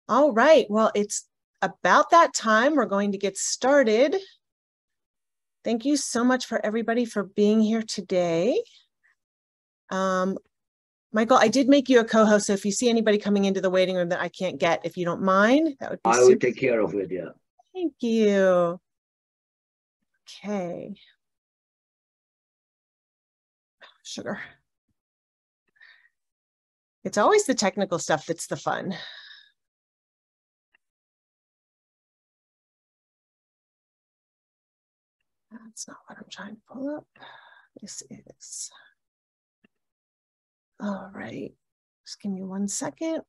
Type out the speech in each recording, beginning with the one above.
All right, well, it's about that time. We're going to get started. Thank you so much for everybody for being here today. Michael, I did make you a co-host, so if you see anybody coming into the waiting room that I can't get, if you don't mind, that would be I will take care of it, yeah. Thank you. Okay. Sugar. It's always the technical stuff that's the fun. That's not what I'm trying to pull up. This is. All right. Just give me 1 second.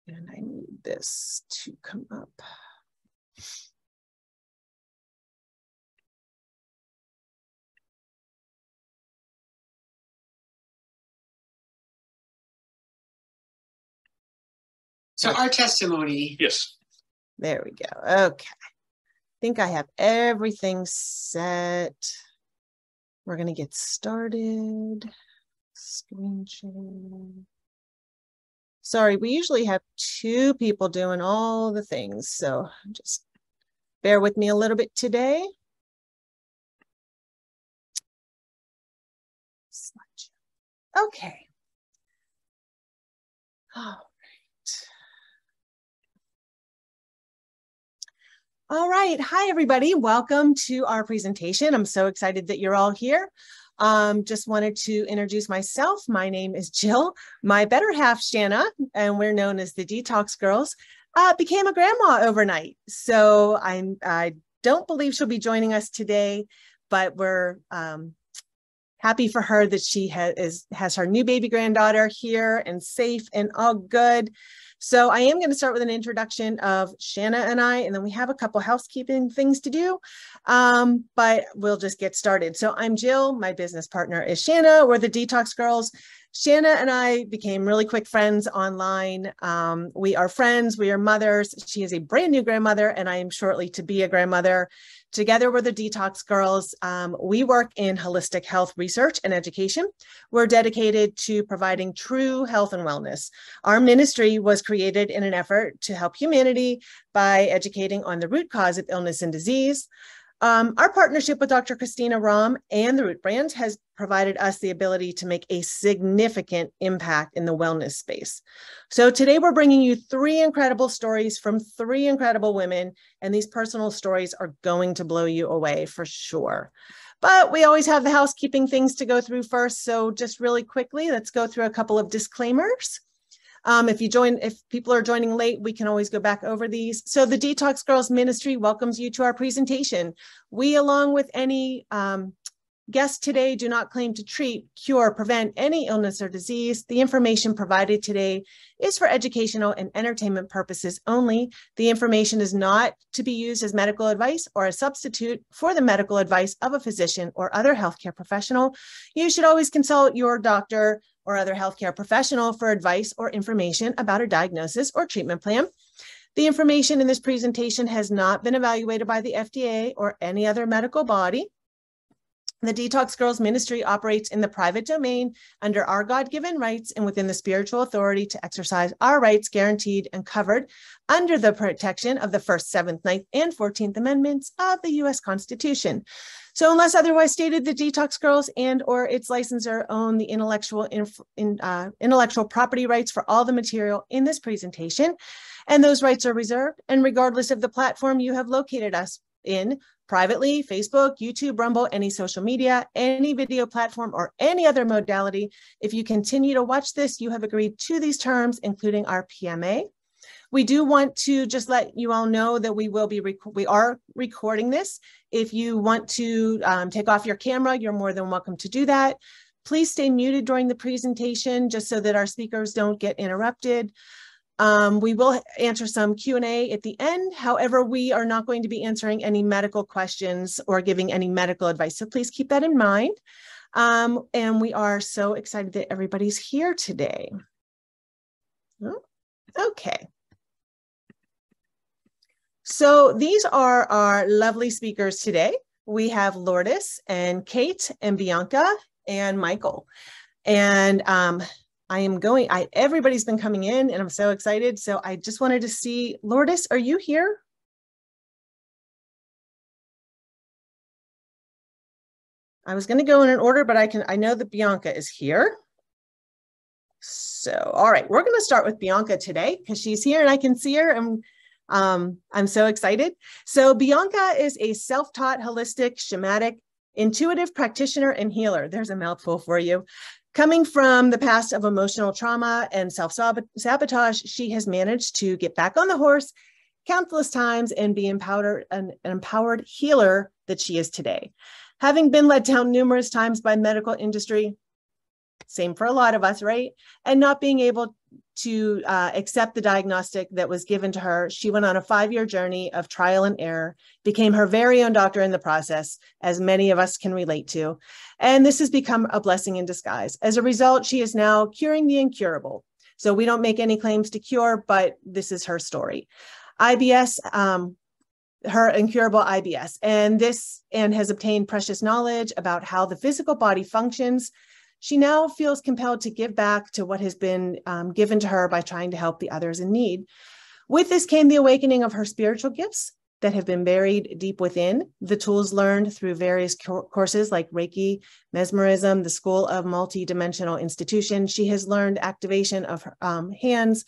And I need this to come up. So our testimony. Yes. There we go. Okay. I think I have everything set. We're going to get started. Screen share. Sorry, we usually have 2 people doing all the things, so just bear with me a little bit today. Okay. All right. Hi, everybody. Welcome to our presentation. I'm so excited that you're all here. Just wanted to introduce myself. My name is Jill. My better half, Shanna, and we're known as the Detox Girls, became a grandma overnight. So I don't believe she'll be joining us today, but we're happy for her that she has her new baby granddaughter here and safe and all good. So I am going to start with an introduction of Shanna and I, and then we have a couple housekeeping things to do, but we'll just get started. So I'm Jill. My business partner is Shanna. We're the Detox Girls. Shanna and I became really quick friends online. We are friends. We are mothers. She is a brand new grandmother, and I am shortly to be a grandmother. Together, we're the Detox Girls. We work in holistic health research and education. We're dedicated to providing true health and wellness. Our ministry was created in an effort to help humanity by educating on the root cause of illness and disease. Our partnership with Dr. Christina Rahm and Therootbrands has provided us the ability to make a significant impact in the wellness space. So today we're bringing you 3 incredible stories from 3 incredible women, and these personal stories are going to blow you away for sure. But we always have the housekeeping things to go through first. So just really quickly, let's go through a couple of disclaimers. If people are joining late, we can always go back over these. So the Detox Girls Ministry welcomes you to our presentation. We, along with any guests today, do not claim to treat, cure, prevent any illness or disease. The information provided today is for educational and entertainment purposes only. The information is not to be used as medical advice or a substitute for the medical advice of a physician or other healthcare professional. You should always consult your doctor or other healthcare professional for advice or information about a diagnosis or treatment plan. The information in this presentation has not been evaluated by the FDA or any other medical body. The Detox Girls Ministry operates in the private domain under our God-given rights and within the spiritual authority to exercise our rights guaranteed and covered under the protection of the 1st, 7th, 9th, and 14th Amendments of the U.S. Constitution. So unless otherwise stated, the Detox Girls and or its licensor own the intellectual property rights for all the material in this presentation, and those rights are reserved. And regardless of the platform you have located us in, privately, Facebook, YouTube, Rumble, any social media, any video platform, or any other modality, if you continue to watch this, you have agreed to these terms, including our PMA. We do want to just let you all know that we are recording this. If you want to take off your camera, you're more than welcome to do that. Please stay muted during the presentation just so that our speakers don't get interrupted. We will answer some Q&A at the end. However, we are not going to be answering any medical questions or giving any medical advice. So please keep that in mind. And we are so excited that everybody's here today. Okay. So these are our lovely speakers today. We have Lourdes and Kate and Bianca and Michael. And everybody's been coming in and I'm so excited. So I just wanted to see, Lourdes, are you here? I was going to go in an order, but I know that Bianca is here. So, all right, we're going to start with Bianca today because she's here and I can see her, and I'm so excited. So Bianca is a self-taught, holistic, shamanic, intuitive practitioner and healer. There's a mouthful for you. Coming from the past of emotional trauma and self-sabotage, she has managed to get back on the horse countless times and be an empowered healer that she is today. Having been let down numerous times by medical industry, same for a lot of us, right? And not being able to accept the diagnostic that was given to her, she went on a 5-year journey of trial and error, became her very own doctor in the process, as many of us can relate to. And this has become a blessing in disguise. As a result, she is now curing the incurable. So we don't make any claims to cure, but this is her story. IBS, her incurable IBS, and has obtained precious knowledge about how the physical body functions. She now feels compelled to give back to what has been given to her by trying to help the others in need. With this came the awakening of her spiritual gifts that have been buried deep within, the tools learned through various courses like Reiki, mesmerism, the School of Multidimensional Institution. She has learned activation of her hands,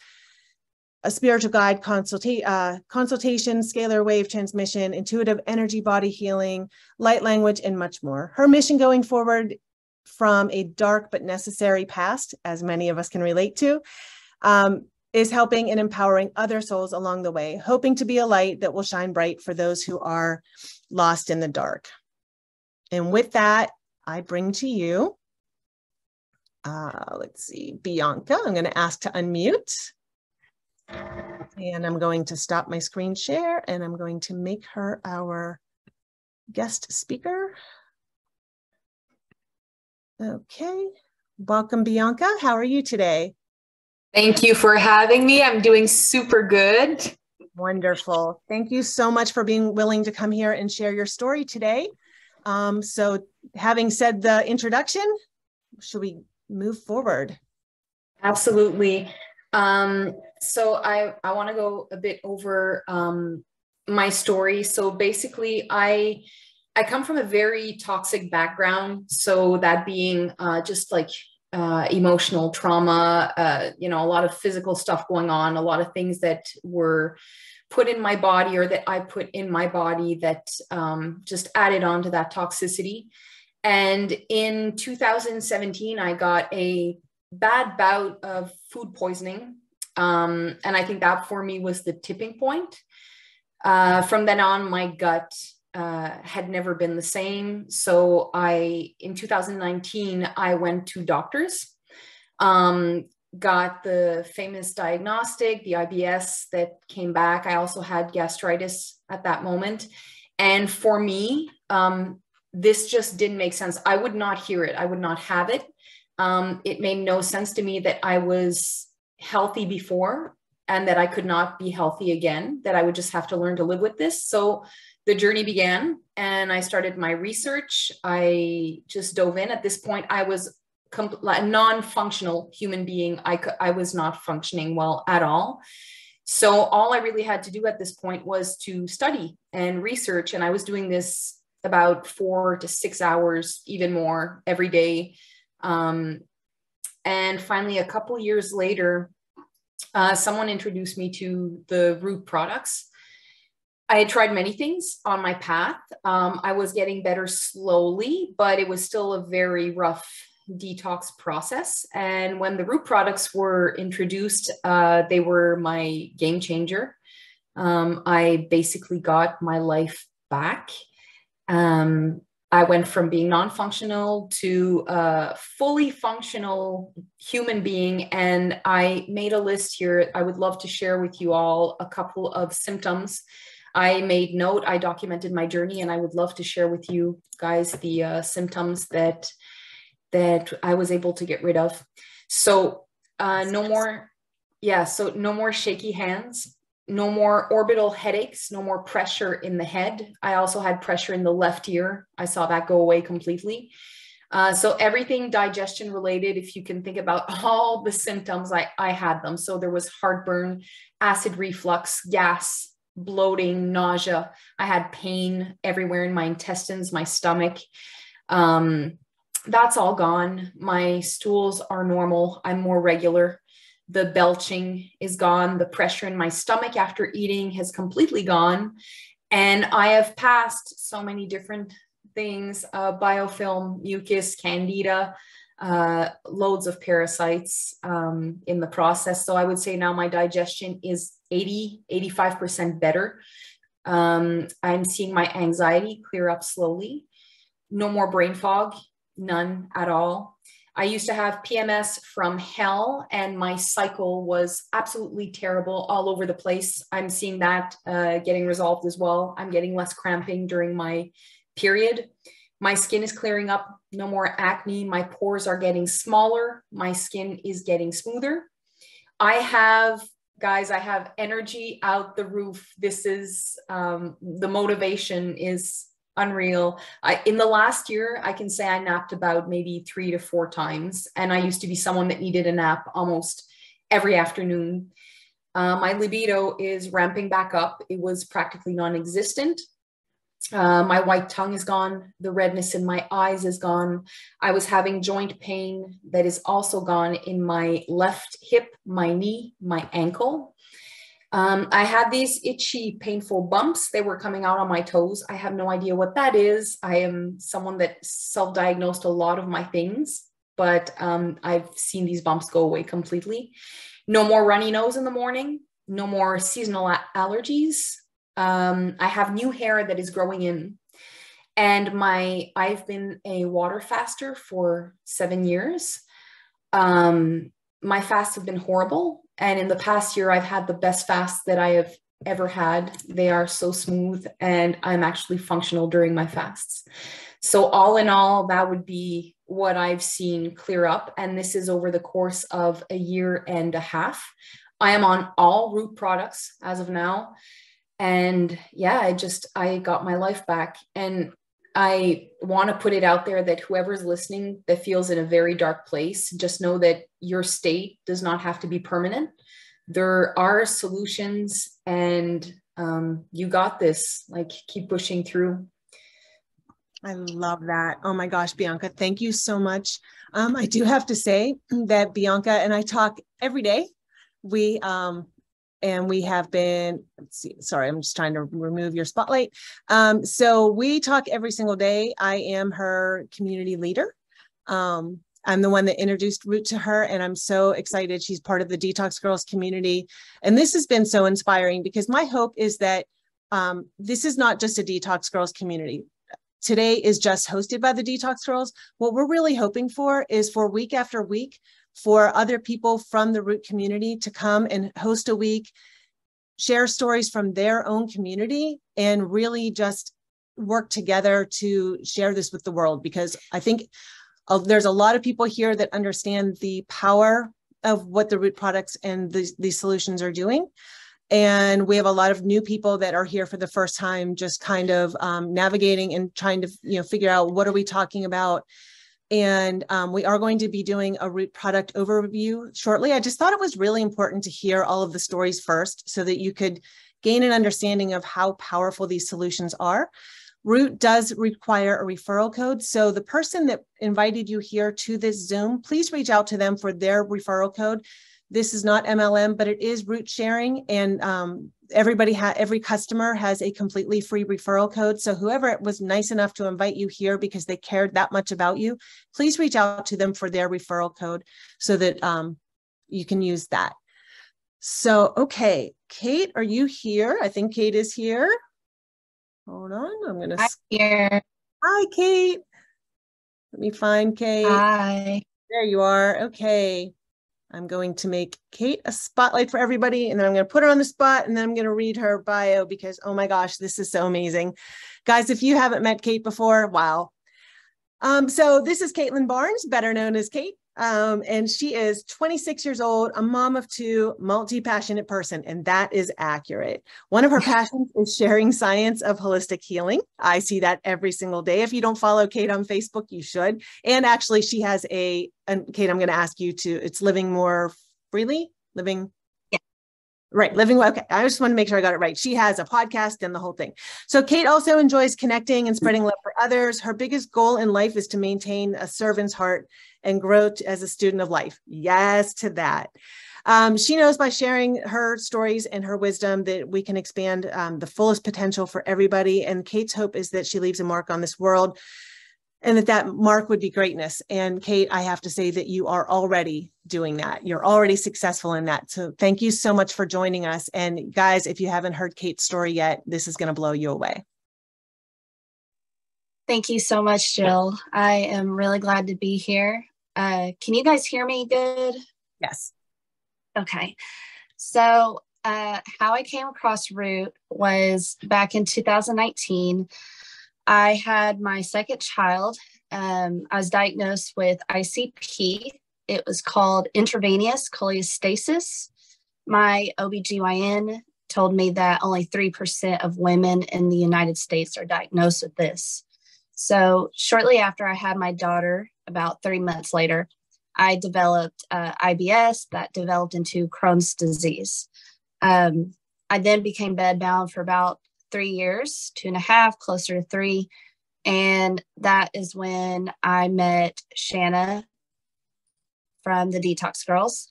a spiritual guide consultation, scalar wave transmission, intuitive energy body healing, light language, and much more. Her mission going forward from a dark but necessary past, as many of us can relate to, is helping and empowering other souls along the way, hoping to be a light that will shine bright for those who are lost in the dark. And with that, I bring to you, let's see, Bianca. I'm going to ask to unmute. And I'm going to stop my screen share and I'm going to make her our guest speaker. Okay, welcome, Bianca. How are you today? Thank you for having me. I'm doing super good. Wonderful. Thank you so much for being willing to come here and share your story today. So having said the introduction, should we move forward? Absolutely. So I want to go a bit over my story. So basically, I come from a very toxic background. So that being just like emotional trauma, a lot of physical stuff going on, a lot of things that were put in my body or that I put in my body that just added on to that toxicity. And in 2017, I got a bad bout of food poisoning. And I think that for me was the tipping point. From then on, my gut had never been the same. So in 2019, I went to doctors, got the famous diagnostic, the IBS that came back. I also had gastritis at that moment. And for me, this just didn't make sense. I would not hear it. I would not have it. It made no sense to me that I was healthy before and that I could not be healthy again, that I would just have to learn to live with this. So the journey began and I started my research. I just dove in. At this point, I was a non-functional human being. I was not functioning well at all. So all I really had to do at this point was to study and research. And I was doing this about 4 to 6 hours, even more every day. And finally, a couple years later, someone introduced me to the Root products. I had tried many things on my path. I was getting better slowly, but it was still a very rough detox process. And when the Root products were introduced, they were my game changer. I basically got my life back. I went from being non-functional to a fully functional human being. And I made a list here. I would love to share with you all a couple of symptoms. I made note, I documented my journey, and I would love to share with you guys the symptoms that I was able to get rid of. So no more shaky hands. No more orbital headaches, no more pressure in the head. I also had pressure in the left ear. I saw that go away completely. So everything digestion related, if you can think about all the symptoms, I had them. So there was heartburn, acid reflux, gas, bloating, nausea. I had pain everywhere in my intestines, my stomach. That's all gone. My stools are normal. I'm more regular. The belching is gone. The pressure in my stomach after eating has completely gone. And I have passed so many different things, biofilm, mucus, candida, loads of parasites in the process. So I would say now my digestion is 85% better. I'm seeing my anxiety clear up slowly. No more brain fog, none at all. I used to have PMS from hell, and my cycle was absolutely terrible all over the place. I'm seeing that getting resolved as well. I'm getting less cramping during my period. My skin is clearing up, no more acne. My pores are getting smaller. My skin is getting smoother. I have energy out the roof. This is, the motivation is unreal. In the last year, I can say I napped about maybe 3 to 4 times. And I used to be someone that needed a nap almost every afternoon. My libido is ramping back up. It was practically non-existent. My white tongue is gone. The redness in my eyes is gone. I was having joint pain that is also gone in my left hip, my knee, my ankle. I had these itchy, painful bumps. They were coming out on my toes. I have no idea what that is. I am someone that self-diagnosed a lot of my things, but I've seen these bumps go away completely. No more runny nose in the morning. No more seasonal allergies. I have new hair that is growing in, and I've been a water faster for 7 years. My fasts have been horrible. And in the past year, I've had the best fasts that I have ever had. They are so smooth, and I'm actually functional during my fasts. So all in all, that would be what I've seen clear up. And this is over the course of 1.5 years. I am on all root products as of now. And yeah, I got my life back. And I want to put it out there that whoever's listening that feels in a very dark place, just know that your state does not have to be permanent. There are solutions, and you got this. Like, keep pushing through. I love that. Oh my gosh, Bianca, thank you so much. I do have to say that Bianca and I talk every day. And we have been, let's see, sorry, I'm just trying to remove your spotlight. So we talk every single day. I am her community leader. I'm the one that introduced Root to her, and I'm so excited. She's part of the Detox Girls community. And this has been so inspiring, because my hope is that this is not just a Detox Girls community. Today is just hosted by the Detox Girls. What we're really hoping for is for week after week, for other people from the Root community to come and host a week, share stories from their own community, and really just work together to share this with the world. Because I think there's a lot of people here that understand the power of what the Root products and these solutions are doing. And we have a lot of new people that are here for the first time, just kind of navigating and trying to figure out, what are we talking about? And we are going to be doing a Root product overview shortly. I just thought it was really important to hear all of the stories first, so that you could gain an understanding of how powerful these solutions are. Root does require a referral code. So the person that invited you here to this Zoom, please reach out to them for their referral code. This is not MLM, but it is Root sharing. And every customer has a completely free referral code. So whoever was nice enough to invite you here because they cared that much about you, please reach out to them for their referral code, so that you can use that. So, okay, Kate, are you here? I think Kate is here. Hold on, I'm going to. I'm here. Hi, Kate. Let me find Kate. Hi. There you are. Okay. I'm going to make Kate a spotlight for everybody, and then I'm going to put her on the spot, and then I'm going to read her bio, because, oh my gosh, this is so amazing. Guys, if you haven't met Kate before, wow. So this is Caitlin Barnes, better known as Kate. And she is 26 years old, a mom of two, multi-passionate person, and that is accurate. One of her passions is sharing science of holistic healing. I see that every single day. If you don't follow Kate on Facebook, you should. And actually, she has and Kate, I'm going to ask you to, it's living more freely, living. Right. Living well. Okay. I just want to make sure I got it right. She has a podcast and the whole thing. So Kate also enjoys connecting and spreading love for others. Her biggest goal in life is to maintain a servant's heart and grow as a student of life. Yes to that. She knows by sharing her stories and her wisdom that we can expand the fullest potential for everybody. And Kate's hope is that she leaves a mark on this world and that mark would be greatness. And Kate, I have to say that you are already doing that. You're already successful in that. So thank you so much for joining us. And guys, if you haven't heard Kate's story yet, this is going to blow you away. Thank you so much, Jill. I am really glad to be here. Can you guys hear me good? Yes. Okay. So how I came across Root was back in 2019. I had my second child. I was diagnosed with ICP. It was called intravenous cholestasis. My OBGYN told me that only 3% of women in the United States are diagnosed with this. So shortly after I had my daughter, about 3 months later, I developed IBS that developed into Crohn's disease. I then became bedbound for about 3 years, 2.5, closer to 3. And that is when I met Shanna from the Detox Girls.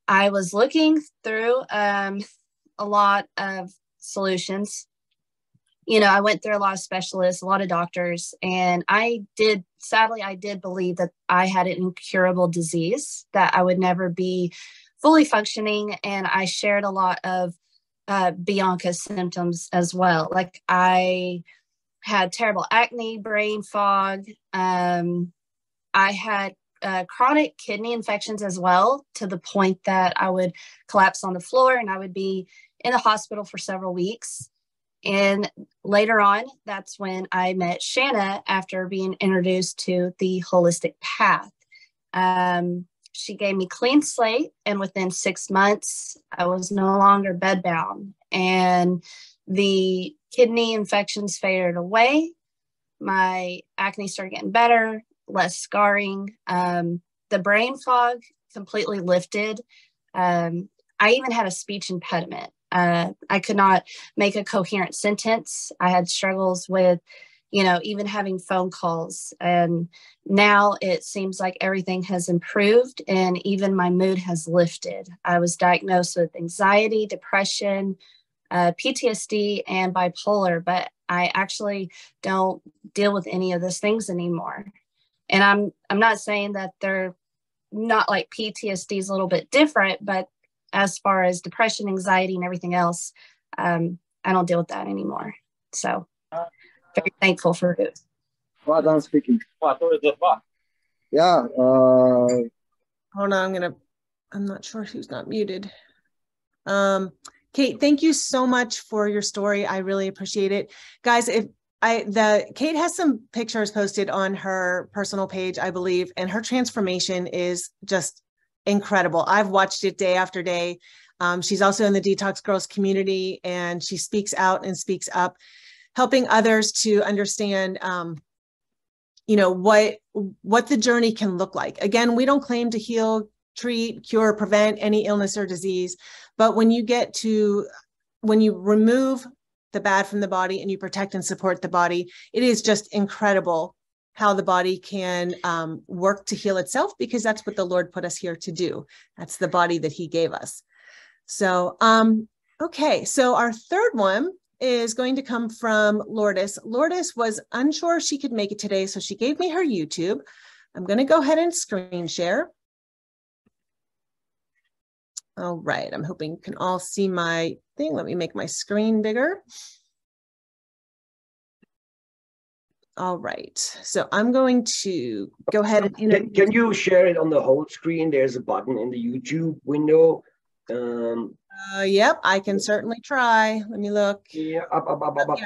I was looking through a lot of solutions. You know, I went through a lot of specialists, a lot of doctors, and sadly, I did believe that I had an incurable disease, that I would never be fully functioning. And I shared a lot of Bianca symptoms as well. Like I had terrible acne, brain fog. I had chronic kidney infections as well, to the point that I would collapse on the floor and I would be in the hospital for several weeks. And later on, that's when I met Shanna after being introduced to the holistic path. She gave me clean slate, and within 6 months, I was no longer bedbound, and the kidney infections faded away. My acne started getting better, less scarring. The brain fog completely lifted. I even had a speech impediment. I could not make a coherent sentence. I had struggles with, even having phone calls. And now it seems like everything has improved and even my mood has lifted. I was diagnosed with anxiety, depression, PTSD, and bipolar, but I actually don't deal with any of those things anymore. And I'm not saying that they're not, like PTSD is a little bit different, but as far as depression, anxiety, and everything else, I don't deal with that anymore. So very thankful for it. Well done speaking. Yeah. Hold on, I'm not sure who's not muted. Kate, thank you so much for your story. I really appreciate it. Guys, Kate has some pictures posted on her personal page, I believe, and her transformation is just incredible. I've watched it day after day. She's also in the Detox Girls community, and she speaks out and speaks up, helping others to understand, what the journey can look like. Again, we don't claim to heal, treat, cure, prevent any illness or disease, but when you remove the bad from the body and you protect and support the body, it is just incredible how the body can work to heal itself, because that's what the Lord put us here to do. That's the body that he gave us. So, okay. So our third one is going to come from Lourdes. Lourdes was unsure she could make it today, so she gave me her YouTube. I'm going to go ahead and screen share. All right. I'm hoping you can all see my thing. Let me make my screen bigger. All right. So I'm going to go ahead and... Can you share it on the whole screen? There's a button in the YouTube window. Yep, I can certainly try. Let me look. Yeah, up,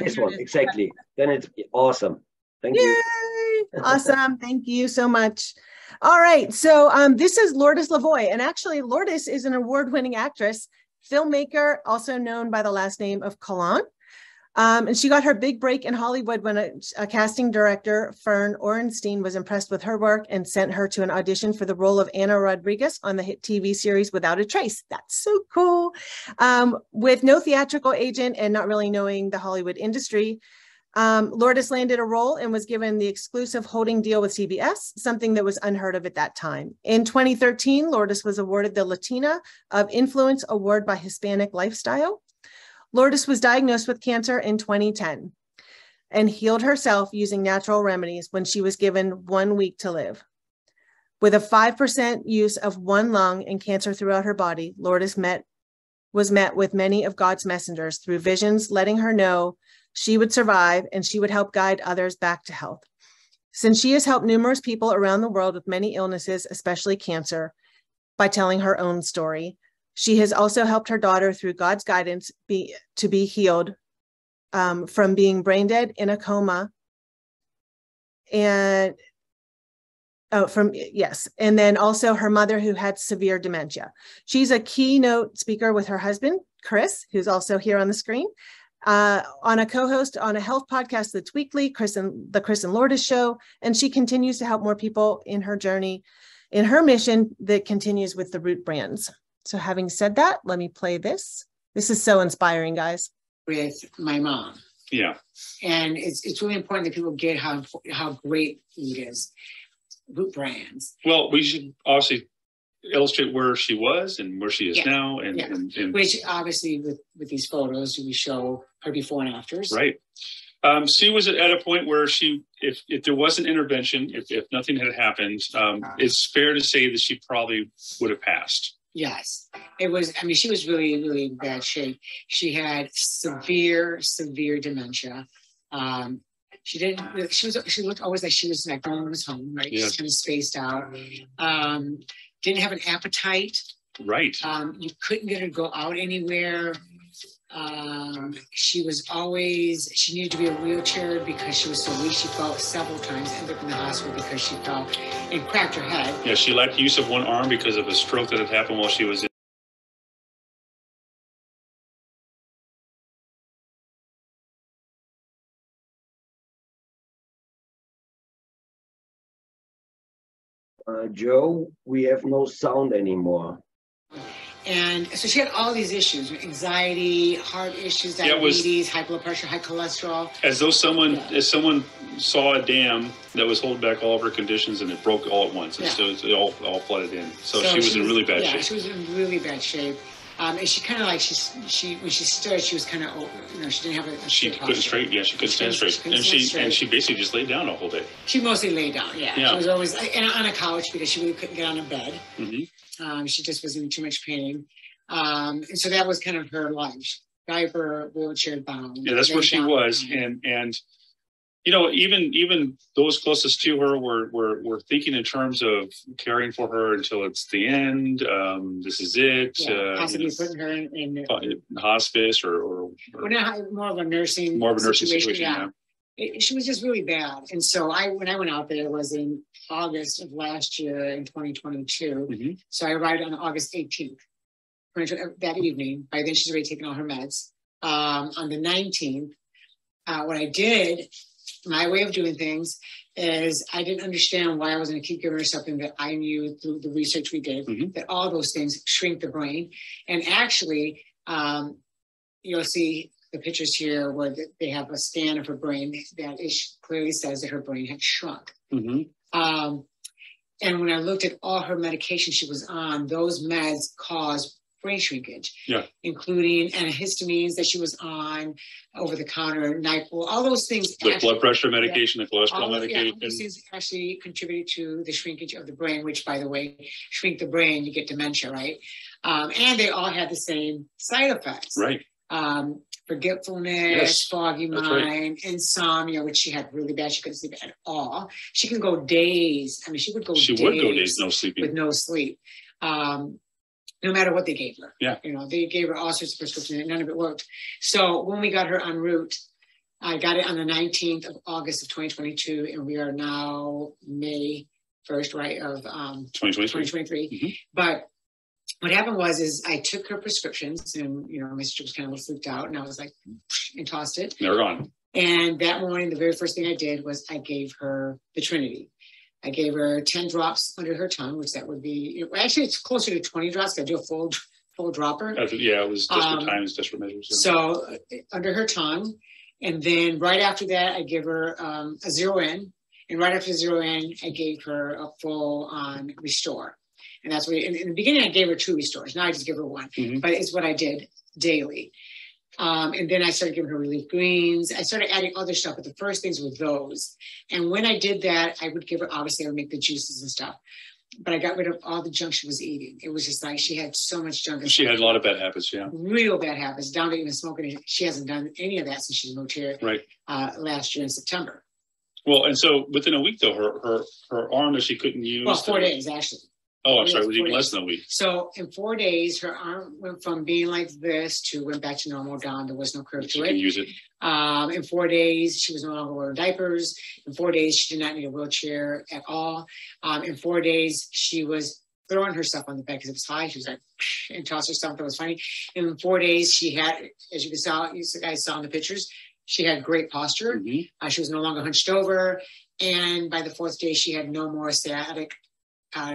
this one, exactly. Then it's awesome. Thank you. Awesome. Thank you so much. All right. So this is Lourdes Lavoie. And actually, Lourdes is an award-winning actress, filmmaker, also known by the last name of Kalan. And she got her big break in Hollywood when a casting director, Fern Orenstein, was impressed with her work and sent her to an audition for the role of Anna Rodriguez on the hit TV series Without a Trace. That's so cool. With no theatrical agent and not really knowing the Hollywood industry, Lourdes landed a role and was given the exclusive holding deal with CBS, something that was unheard of at that time. In 2013, Lourdes was awarded the Latina of Influence Award by Hispanic Lifestyle. Lourdes was diagnosed with cancer in 2010 and healed herself using natural remedies when she was given 1 week to live. With a 5% use of one lung and cancer throughout her body, Lourdes was met with many of God's messengers through visions, letting her know she would survive and she would help guide others back to health. Since she has helped numerous people around the world with many illnesses, especially cancer, by telling her own story, she has also helped her daughter through God's guidance to be healed from being brain dead in a coma and and then also her mother who had severe dementia. She's a keynote speaker with her husband, Chris, who's also here on the screen, on a co-host on a health podcast that's weekly, the Chris and Lourdes Show, and she continues to help more people in her journey, in her mission that continues with the Therootbrands. So having said that, let me play this. This is so inspiring, guys. With my mom. Yeah. And it's really important that people get how great food is. Therootbrands. Well, we should obviously illustrate where she was and where she is now. And which obviously with these photos, we show her before and afters. Right. She was at a point where if there was an intervention, if nothing had happened, it's fair to say that she probably would have passed. Yes, it was. I mean, she was really, really in bad shape. She had severe dementia. She looked always like she was like no one was home, right? Yeah. Just kind of spaced out. Didn't have an appetite. Right. You couldn't get her to go out anywhere. She needed to be a wheelchair because she was so weak. She fell several times, ended up in the hospital because she fell and cracked her head. Yeah, she lacked use of one arm because of a stroke that had happened while she was in. Joe, we have no sound anymore. And so she had all these issues, anxiety, heart issues, diabetes, high blood pressure, high cholesterol. As though someone saw a dam that was holding back all of her conditions and it broke all at once. And so it all flooded in. So she was in really bad shape. Yeah, she was in really bad shape. And she kind of like, when she stood, she was kind of, she didn't have a she couldn't straight. Yeah, she couldn't stand straight. And she basically just laid down the whole day. She mostly laid down, yeah. She was always on a couch because she really couldn't get on a bed. Mm-hmm. She just was in too much pain. And so that was kind of her life. Diaper, wheelchair bound. Yeah, that's where she was. And even those closest to her were thinking in terms of caring for her until it's the end. This is it. Possibly putting her in hospice or more of a nursing situation. Yeah. She was just really bad. And so when I went out there, it was in August of last year in 2022. Mm-hmm. So I arrived on August 18th. That evening. By then she's already taken all her meds. On the 19th, what I did, my way of doing things is I didn't understand why I was going to keep giving her something that I knew through the research we did, that all those things shrink the brain. And actually, you'll see the pictures here where they have a scan of her brain that clearly says that her brain had shrunk. Mm-hmm. And when I looked at all her medication she was on, those meds caused brain shrinkage, including antihistamines that she was on, over-the-counter, NyQuil, all those things. The blood pressure medication, the cholesterol medication. All those things actually contributed to the shrinkage of the brain, which, by the way, shrink the brain, you get dementia, right? And they all had the same side effects. Right. Forgetfulness, foggy mind, insomnia, which she had really bad. She couldn't sleep at all. She can go days. I mean, she would go days no sleeping. With no sleep. No matter what they gave her. Yeah. They gave her all sorts of prescriptions and none of it worked. So when we got her en route, I got it on the 19th of August of 2022, and we are now May 1st, right, of 2023. Mm-hmm. But what happened is I took her prescriptions, and, you know, my sister was kind of freaked out, and I was like, and tossed it. They're gone. And that morning, the very first thing I did was I gave her the Trinity. I gave her 10 drops under her tongue, which that would be, actually, it's closer to 20 drops. I do a full dropper. Yeah, it was desperate times, desperate measures. Yeah. So under her tongue. And then right after that, I give her a 0N. And right after 0N, I gave her a full on Restore. And that's what, in the beginning, I gave her 2 Restores. Now I just give her 1. Mm-hmm. But it's what I did daily. And then I started giving her Relief Greens. I started adding other stuff, but the first things were those. And when I did that, I would give her, obviously, I would make the juices and stuff. But I got rid of all the junk she was eating. It was just like she had so much junk. She had a lot of bad habits, yeah. Real bad habits, down to even smoking. She hasn't done any of that since she moved here last year in September. Well, and so within a week, though, her arm that she couldn't use. Well, 4 days, actually. Oh, I'm sorry, it was even less than a week. So in 4 days, her arm went from being like this to went back to normal, down. There was no curve to it. She can use it. In 4 days, she was no longer wearing diapers. In 4 days, she did not need a wheelchair at all. In 4 days, she was throwing herself on the bed because it was high. She was like, and tossed herself. That was funny. In 4 days, she had, as you guys saw in the pictures, she had great posture. Mm-hmm. She was no longer hunched over. And by the 4th day, she had no more sciatic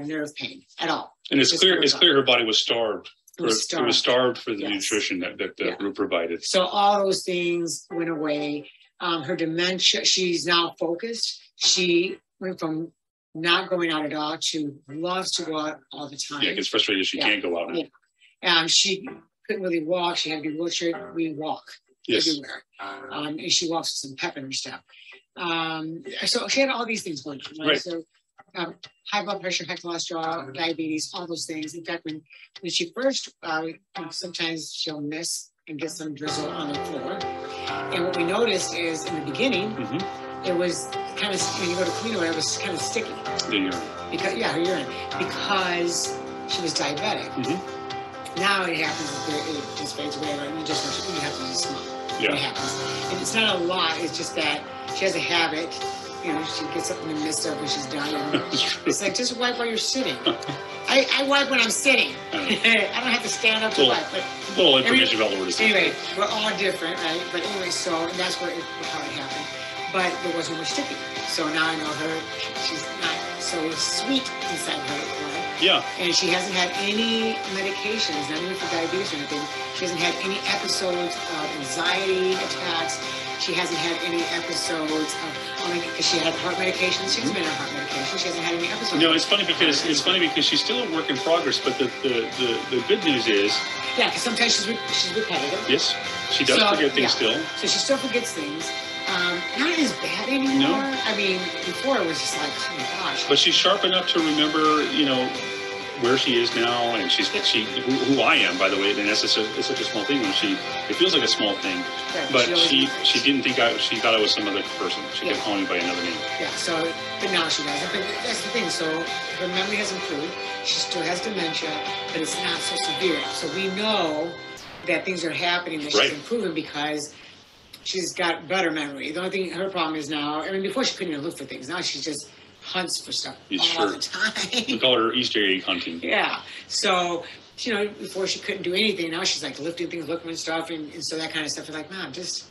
nerve pain at all. And it's clear her body was starved. It was starved for the yes. nutrition that the group provided. So all those things went away. Her dementia, she's now focused. She went from not going out at all to loves to go out all the time. Yeah, it gets frustrated she can't go out. Yeah. She couldn't really walk. She had to be wheelchair. We walk everywhere. And she walks with some pep in her step. So she had all these things going on. Right. So high blood pressure, high cholesterol, diabetes, all those things. In fact, when she first, sometimes she'll miss and get some drizzle on the floor. And what we noticed is in the beginning, it was kind of, when you go to clean her, it was kind of sticky. The urine. Because, her urine. Because she was diabetic. Now it happens, it just fades away, right? You have to just smell. Yeah. It happens. And it's not a lot, it's just that she has a habit. You know, she gets up in the midst of when she's done. It's like, just wipe while you're sitting. I wipe when I'm sitting. I don't have to stand up to wipe. But a little information about what it is. Anyway, we're all different, right? But anyway, so that's how it happened. But there wasn't much sticking. So now I know her, she's not so sweet inside her blood. Yeah. And she hasn't had any medications, not even for diabetes or anything. She hasn't had any episodes of anxiety attacks. She hasn't had any episodes of, because she had heart medications. She hasn't been on heart medication. She hasn't had any episodes. No, it's funny because she's still a work in progress. But the good news is, because sometimes she's repetitive. Yes, she does forget things still. So she still forgets things. Not as bad anymore. No. I mean, before it was just like, oh my gosh. But she's sharp enough to remember, where she is now, and she who I am, by the way. And that's it's such a small thing when it feels like a small thing, but she didn't think she thought I was some other person. She kept calling me by another name. Yeah. So, but now she doesn't. But that's the thing. So her memory has improved. She still has dementia, but it's not so severe. So we know that things are happening, that she's improving because she's got better memory. The only thing, her problem is now, before she couldn't even look for things. Now she just hunts for stuff all the time. We call her Easter egg hunting. Yeah. So, before she couldn't do anything. Now she's like lifting things, looking at stuff, and so that kind of stuff. You're like, Mom, just.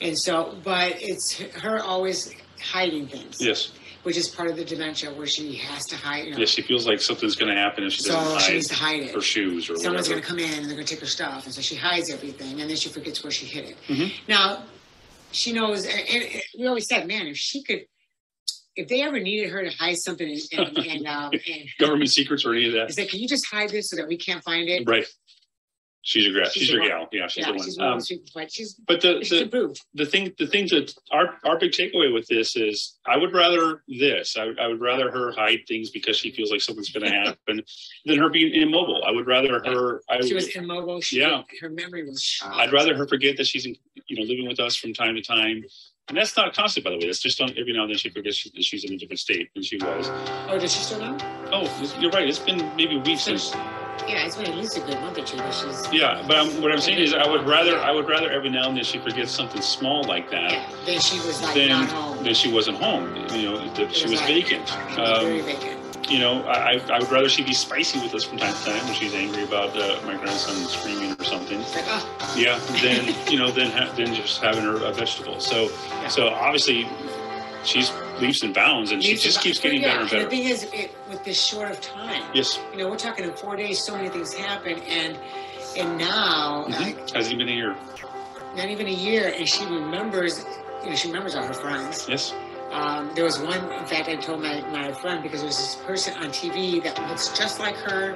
And so, but it's her always hiding things. Yes. Which is part of the dementia where she has to hide. Yes, she feels like something's going to happen if she doesn't hide. So she needs to hide it. Her shoes or Someone's whatever. going to come in and they're going to take her stuff. And so she hides everything. And then she forgets where she hid it. Mm-hmm. Now, she knows, and we always said, man, if they ever needed her to hide something and government secrets or any of that. It's like, can you just hide this so that we can't find it? Right. She's your gal. Yeah, she's the one. She's one of the but the thing that our big takeaway with this is I would rather this. I would rather her hide things because she feels like something's going to happen than her being immobile. I would rather her. She was immobile. Her memory was shot. I'd rather her forget that she's living with us from time to time. And that's not constant, by the way. That's just every now and then she forgets she's in a different state than she was. Oh, does she still know? Oh, you're right. It's been maybe weeks since. Yeah, it's been at least a good month or two. She's but what I'm saying is, I would rather every now and then she forgets something small like that. Yeah, then she was like not home. Then she wasn't home. You know, she was vacant. Very vacant. You know, I would rather she be spicy with us from time to time when she's angry about my grandson screaming or something. It's like, oh. Yeah, then then just having her a vegetable. So obviously she's leaps and bounds, and she just keeps getting better and better. The thing is, with this short of time. Yes. You know, we're talking in 4 days. So many things happen, and now hasn't even been a year. Not even a year, and she remembers. You know, she remembers all her friends. Yes. There was one, in fact, I told my friend, because there was this person on TV that looks just like her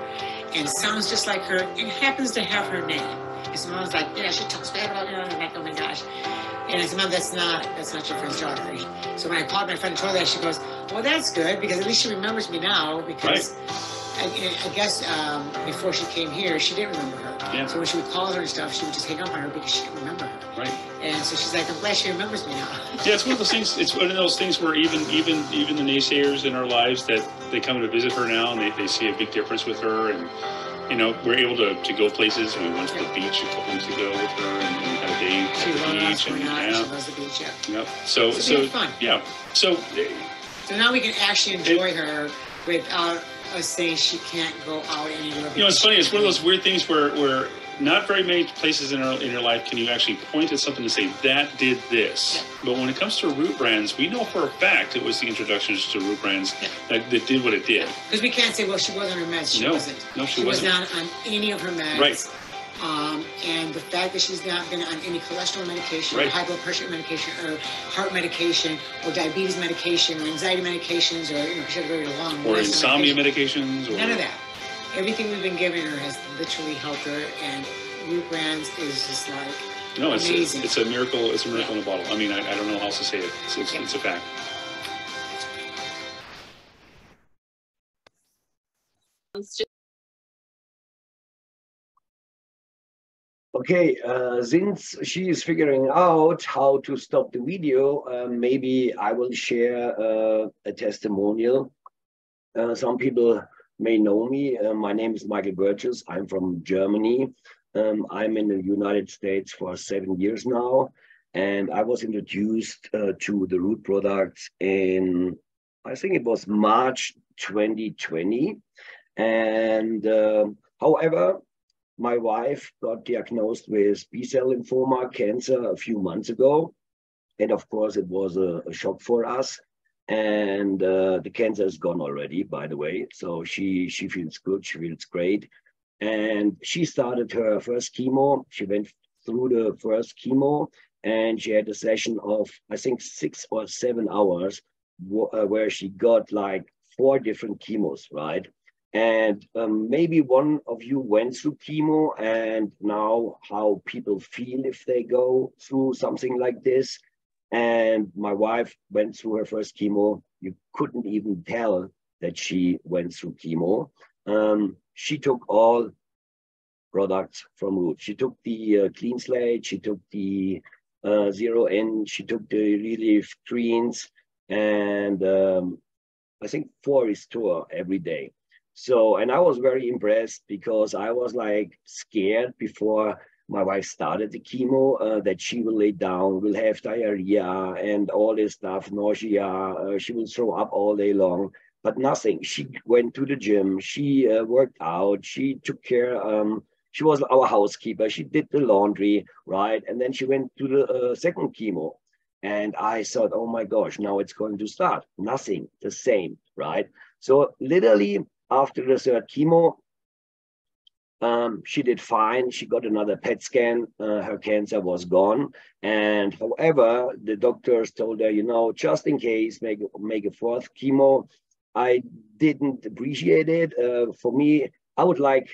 and sounds just like her and happens to have her name. And so I was like, yeah, she talks bad about her. And I'm like, oh my gosh. And I said, Mom, that's not your friend's daughter. So when I called my friend and told her that, she goes, well, that's good, because at least she remembers me now, because I guess before she came here, she didn't remember her. Yeah. So when she would call her and stuff, she would just hang up on her because she didn't remember her. Right. And so she's like, I'm glad she remembers me now. Yeah, it's one of those things. It's one of those things where even the naysayers in our lives, that they come to visit her now and they see a big difference with her, and you know, we're able to go places. We went to the beach a couple weeks ago with her and had a day at the beach. She loves the beach. Yeah. Yep. So fun. Yeah. So now we can actually enjoy her without us saying she can't go out anywhere. You know, it's funny. It's one of those weird things where not very many places in your life can you actually point at something and say, that did this. Yeah. But when it comes to Therootbrands, we know for a fact it was the introductions to Therootbrands that did what it did. Because we can't say, well, she wasn't on her meds. She wasn't. No, she wasn't. Was not on any of her meds. Right. And the fact that she's not been on any cholesterol medication, or high blood pressure medication, or heart medication, or diabetes medication, or anxiety medications, or she had a very long or insomnia medications. None of that. Everything we've been giving her has literally helped her, and Therootbrands is just like amazing. It's a miracle. It's a miracle in a bottle. I mean, I don't know how else to say it. It's a fact. Okay, since she is figuring out how to stop the video, maybe I will share a testimonial. Some people may know me. My name is Michael Burgess. I'm from Germany. I'm in the United States for 7 years now, and I was introduced to the Root products in, I think it was March 2020. And however, my wife got diagnosed with B-cell lymphoma cancer a few months ago. And of course, it was a shock for us. And the cancer is gone already, by the way. So she feels good, she feels great. And she started her first chemo. She went through the first chemo, and she had a session of, I think, 6 or 7 hours where she got like 4 different chemos, right? And maybe one of you went through chemo and now how people feel if they go through something like this. And my wife went through her first chemo. You couldn't even tell that she went through chemo. She took all products from Root. She took the Clean Slate, she took the Zero N, she took the Relief Greens, and I think 4 Restore every day. So, and I was very impressed because I was like scared before my wife started the chemo that she will lay down, will have diarrhea and all this stuff, nausea, she will throw up all day long, but nothing. She went to the gym, she worked out, she took care, she was our housekeeper, she did the laundry, right? And then she went to the second chemo. And I thought, oh my gosh, now it's going to start. Nothing, the same, right? So literally, after the third chemo, she did fine. She got another PET scan. Her cancer was gone. And however, the doctors told her, you know, just in case, make a 4th chemo. I didn't appreciate it. For me, I would like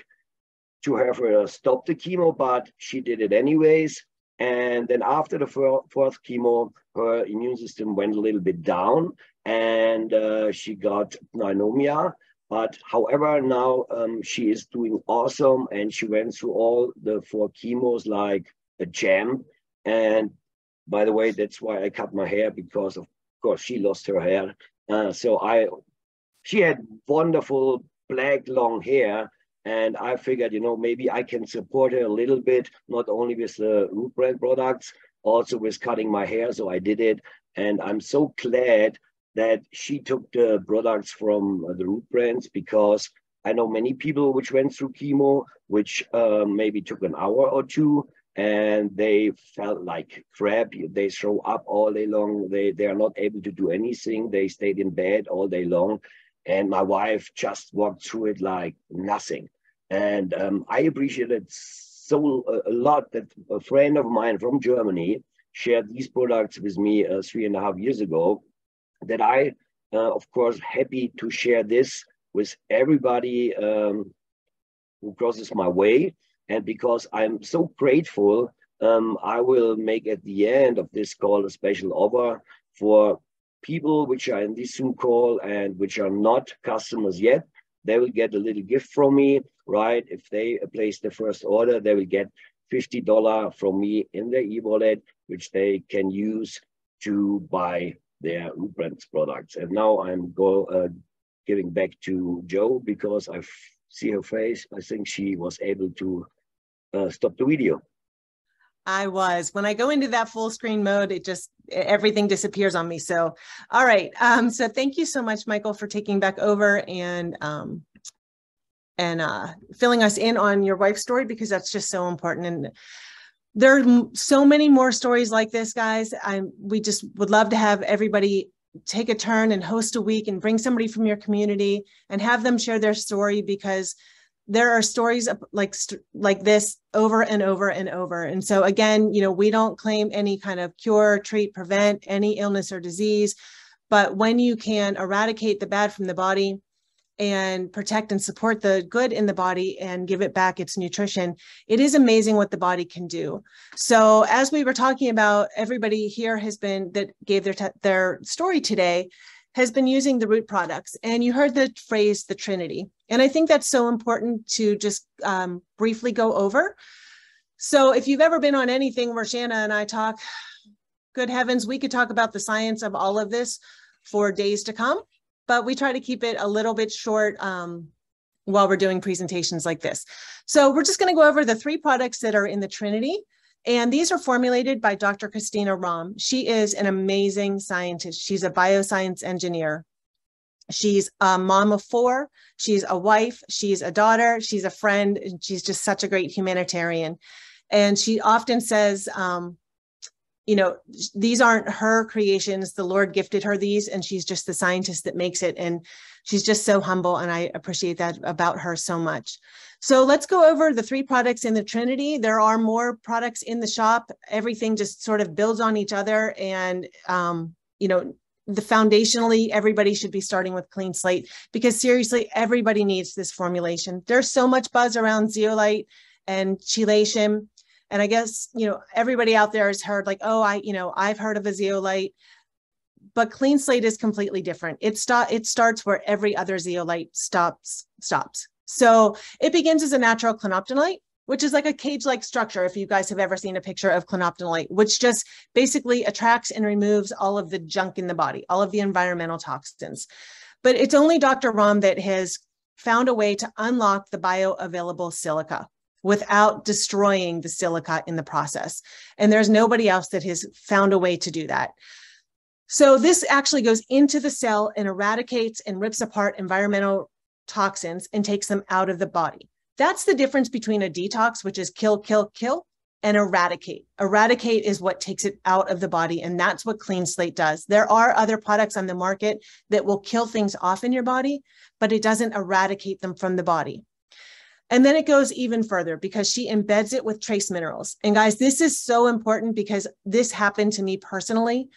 to have her stop the chemo, but she did it anyways. And then after the 4th chemo, her immune system went a little bit down, and she got pneumonia. But however, now she is doing awesome, and she went through all the 4 chemos like a champ. And by the way, that's why I cut my hair, because of course she lost her hair. She had wonderful black long hair, And I figured, you know, maybe I can support her a little bit, not only with the Therootbrand products, also with cutting my hair. So I did it. And I'm so glad that she took the products from the Therootbrands, because I know many people which went through chemo, which maybe took an hour or two, and they felt like crap. They throw up all day long. They are not able to do anything. They stayed in bed all day long. And my wife just walked through it like nothing. And I appreciate it so a lot that a friend of mine from Germany shared these products with me 3.5 years ago, that I, of course, happy to share this with everybody who crosses my way. And because I'm so grateful, I will make at the end of this call a special offer for people which are in this Zoom call and which are not customers yet. They will get a little gift from me, right? If they place the first order, they will get $50 from me in their e-wallet, which they can use to buy their Therootbrands products. And now I'm giving back to Joe, because I see her face. I think she was able to stop the video. I was. When I go into that full screen mode, it just, everything disappears on me. So, all right. So thank you so much, Michael, for taking back over and filling us in on your wife's story, because that's just so important. And there are so many more stories like this, guys. We just would love to have everybody take a turn and host a week and bring somebody from your community and have them share their story, because there are stories like this over and over and over. And so again, you know, we don't claim any kind of cure, treat, prevent any illness or disease, but when you can eradicate the bad from the body and protect and support the good in the body and give it back its nutrition, it is amazing what the body can do. So as we were talking about, everybody here has been, that gave their story today, has been using the root products. And you heard the phrase, the Trinity. And I think that's so important to just briefly go over. So if you've ever been on anything where Shanna and I talk, good heavens, we could talk about the science of all of this for days to come, but we try to keep it a little bit short while we're doing presentations like this. So we're just going to go over the 3 products that are in the Trinity. And these are formulated by Dr. Christina Rahm. She is an amazing scientist. She's a bioscience engineer. She's a mom of 4. She's a wife. She's a daughter. She's a friend. And she's just such a great humanitarian. And she often says, you know, these aren't her creations. The Lord gifted her these, and she's just the scientist that makes it. And she's just so humble, and I appreciate that about her so much. So let's go over the 3 products in the Trinity. There are more products in the shop. Everything just sort of builds on each other. And, you know, foundationally, everybody should be starting with clean slate, because seriously, everybody needs this formulation. There's so much buzz around zeolite and chelation. And I guess, you know, everybody out there has heard like, oh, I've heard of a zeolite, but clean slate is completely different. It starts where every other zeolite stops. So it begins as a natural clinoptonolite, which is like a cage-like structure. If you guys have ever seen a picture of clinoptonolite, which just basically attracts and removes all of the junk in the body, all of the environmental toxins. But it's only Dr. Rahm that has found a way to unlock the bioavailable silica without destroying the silica in the process. And there's nobody else that has found a way to do that. So this actually goes into the cell and eradicates and rips apart environmental toxins and takes them out of the body. That's the difference between a detox, which is kill, kill, kill, and eradicate. Eradicate is what takes it out of the body, and that's what Clean Slate does. There are other products on the market that will kill things off in your body, but it doesn't eradicate them from the body. And then it goes even further because she embeds it with trace minerals. And guys, this is so important because this happened to me personally.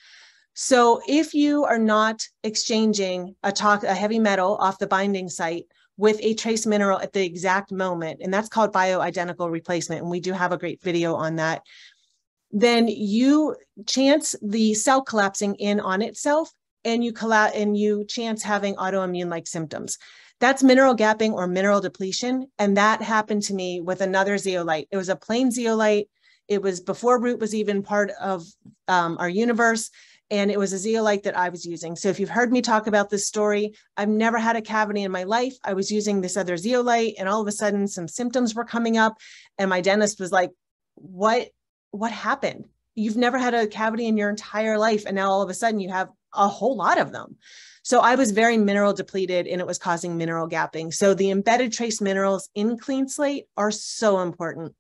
So if you are not exchanging a heavy metal off the binding site with a trace mineral at the exact moment, and that's called bioidentical replacement, and we do have a great video on that, then you chance the cell collapsing in on itself, and you chance having autoimmune-like symptoms. That's mineral gapping or mineral depletion, and that happened to me with another zeolite. It was a plain zeolite. It was before root was even part of our universe. and it was a zeolite that I was using. So if you've heard me talk about this story, I've never had a cavity in my life. I was using this other zeolite, and all of a sudden some symptoms were coming up, and my dentist was like, what happened? You've never had a cavity in your entire life, and now all of a sudden you have a whole lot of them. So I was very mineral depleted, and it was causing mineral gapping. So the embedded trace minerals in Clean Slate are so important.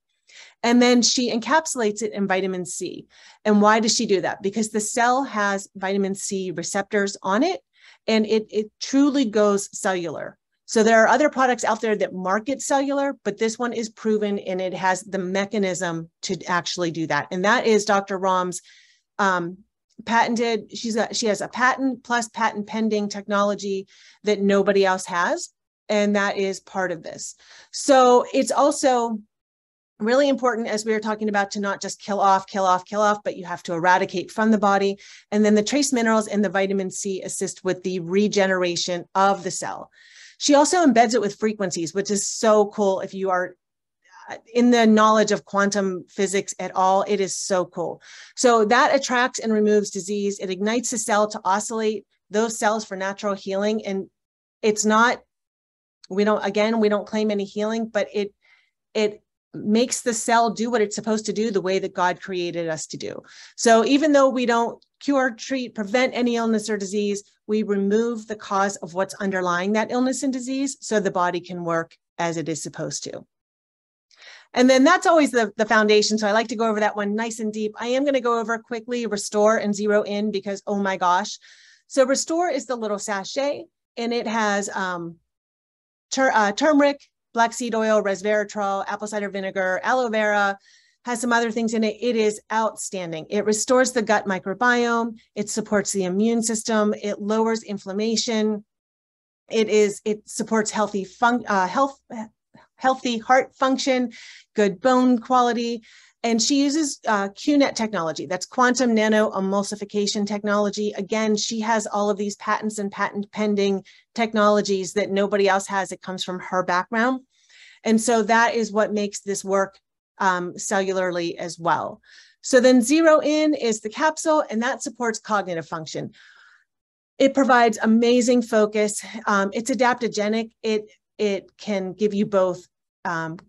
And then she encapsulates it in vitamin C. And why does she do that? Because the cell has vitamin C receptors on it, and it truly goes cellular. So there are other products out there that market cellular, but this one is proven, and it has the mechanism to actually do that. And that is Dr. Rom's patented. She has a patent plus patent pending technology that nobody else has. And that is part of this. So it's also really important, as we were talking about, to not just kill off, but you have to eradicate from the body. And then the trace minerals and the vitamin C assist with the regeneration of the cell. She also embeds it with frequencies, which is so cool. If you are in the knowledge of quantum physics at all, it is so cool. So that attracts and removes disease. It ignites the cell to oscillate those cells for natural healing. And it's not, we don't claim any healing, but it makes the cell do what it's supposed to do the way that God created us to do. So even though we don't cure, treat, prevent any illness or disease, we remove the cause of what's underlying that illness and disease so the body can work as it is supposed to. And then that's always the foundation. So I like to go over that one nice and deep. I am going to go over quickly Restore and Zero In because, oh my gosh. So Restore is the little sachet, and it has turmeric, black seed oil, resveratrol, apple cider vinegar, aloe vera, has some other things in it. It is outstanding. It restores the gut microbiome. It supports the immune system. It lowers inflammation. It supports healthy heart function, good bone quality. And she uses QNet technology. That's quantum nano emulsification technology. Again, she has all of these patents and patent pending technologies that nobody else has. It comes from her background. And so that is what makes this work cellularly as well. So then Zero In is the capsule, and that supports cognitive function. It provides amazing focus. It's adaptogenic. It can give you both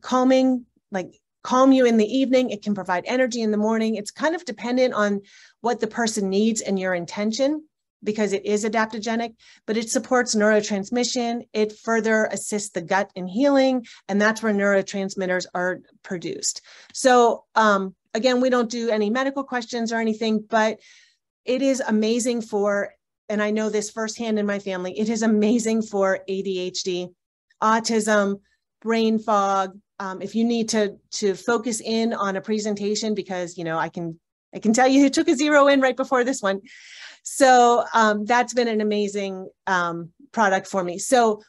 calming, like calm you in the evening. It can provide energy in the morning. It's kind of dependent on what the person needs and your intention, because it is adaptogenic, but it supports neurotransmission. It further assists the gut in healing, and that's where neurotransmitters are produced. So again, we don't do any medical questions or anything, but it is amazing for, and I know this firsthand in my family, it is amazing for ADHD, autism, brain fog. If you need to focus in on a presentation, because, you know, I can tell you who took a Zero In right before this one. So that's been an amazing product for me. So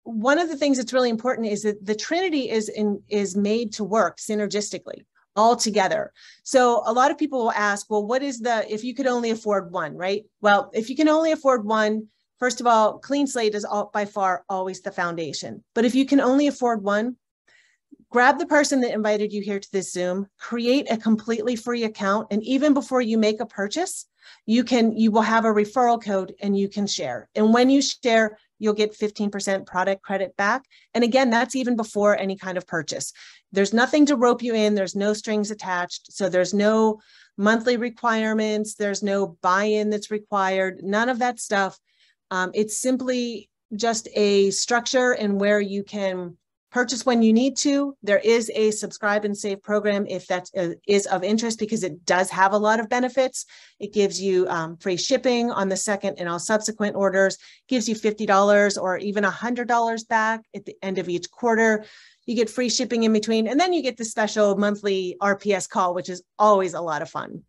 one of the things that's really important is that the Trinity is made to work synergistically all together. So a lot of people will ask, well, what is if you could only afford one, right? Well, if you can only afford one, first of all, Clean Slate is by far always the foundation. But if you can only afford one, grab the person that invited you here to this Zoom, create a completely free account. And even before you make a purchase, you will have a referral code and you can share. And when you share, you'll get 15% product credit back. And again, that's even before any kind of purchase. There's nothing to rope you in. There's no strings attached. So there's no monthly requirements. There's no buy-in that's required. None of that stuff. It's simply just a structure and where you can purchase when you need to. There is a subscribe and save program if that is of interest, because it does have a lot of benefits. It gives you free shipping on the second and all subsequent orders, gives you $50 or even $100 back at the end of each quarter. You get free shipping in between, and then you get the special monthly RPS call, which is always a lot of fun.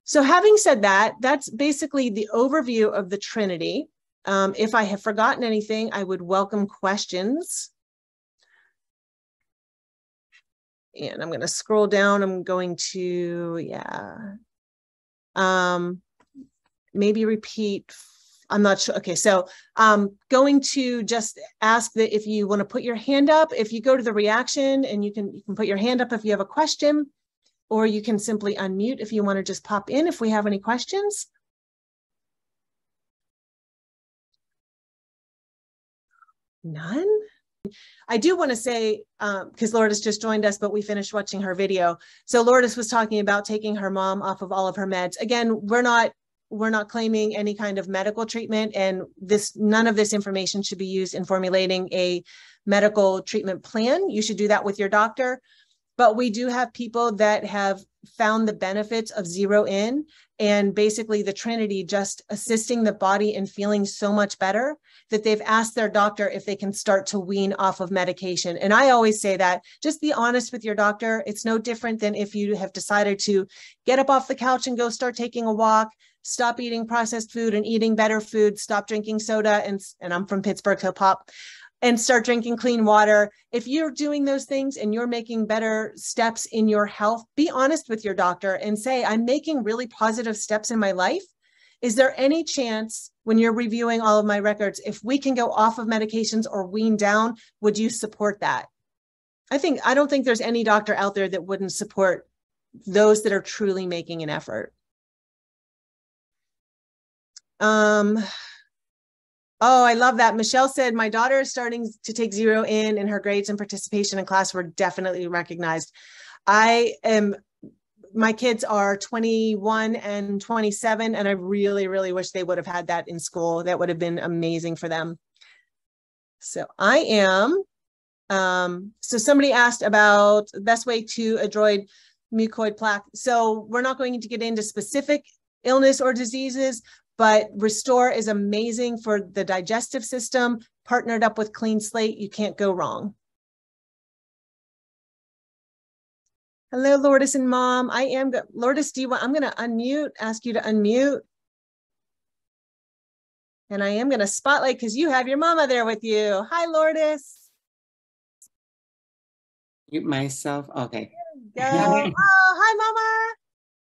So having said that, that's basically the overview of the Trinity. If I have forgotten anything, I would welcome questions. And I'm going to scroll down. I'm going to, maybe repeat. I'm not sure. Okay, so going to just ask that if you want to put your hand up, if you go to the reaction, and you can put your hand up if you have a question. or you can simply unmute if you want to just pop in if we have any questions. None? I do want to say, because Lourdes just joined us, but we finished watching her video. So Lourdes was talking about taking her mom off of all of her meds. Again, we're not claiming any kind of medical treatment, and none of this information should be used in formulating a medical treatment plan. You should do that with your doctor. But we do have people that have found the benefits of zero in, and basically the Trinity just assisting the body and feeling so much better that they've asked their doctor if they can start to wean off of medication. And I always say that, just be honest with your doctor. It's no different than if you have decided to get up off the couch and go start taking a walk, stop eating processed food and eating better food, stop drinking soda, and I'm from Pittsburgh, so pop, and start drinking clean water. If you're doing those things and you're making better steps in your health, be honest with your doctor and say, I'm making really positive steps in my life. Is there any chance when you're reviewing all of my records, if we can go off of medications or wean down, would you support that? I don't think there's any doctor out there that wouldn't support those that are truly making an effort. Oh, I love that. Michelle said, my daughter is starting to take zero in, and her grades and participation in class were definitely recognized. My kids are 21 and 27, and I really, really wish they would have had that in school. That would have been amazing for them. So I am, so somebody asked about the best way to avoid mucoid plaque. So we're not going to get into specific illness or diseases, but Restore is amazing for the digestive system, partnered up with Clean Slate. You can't go wrong. Hello, Lourdes and Mom. Lourdes, I'm going to ask you to unmute. And I am going to spotlight because you have your mama there with you. Hi, Lourdes. Mute myself. Okay. There we go. Oh, hi, Mama.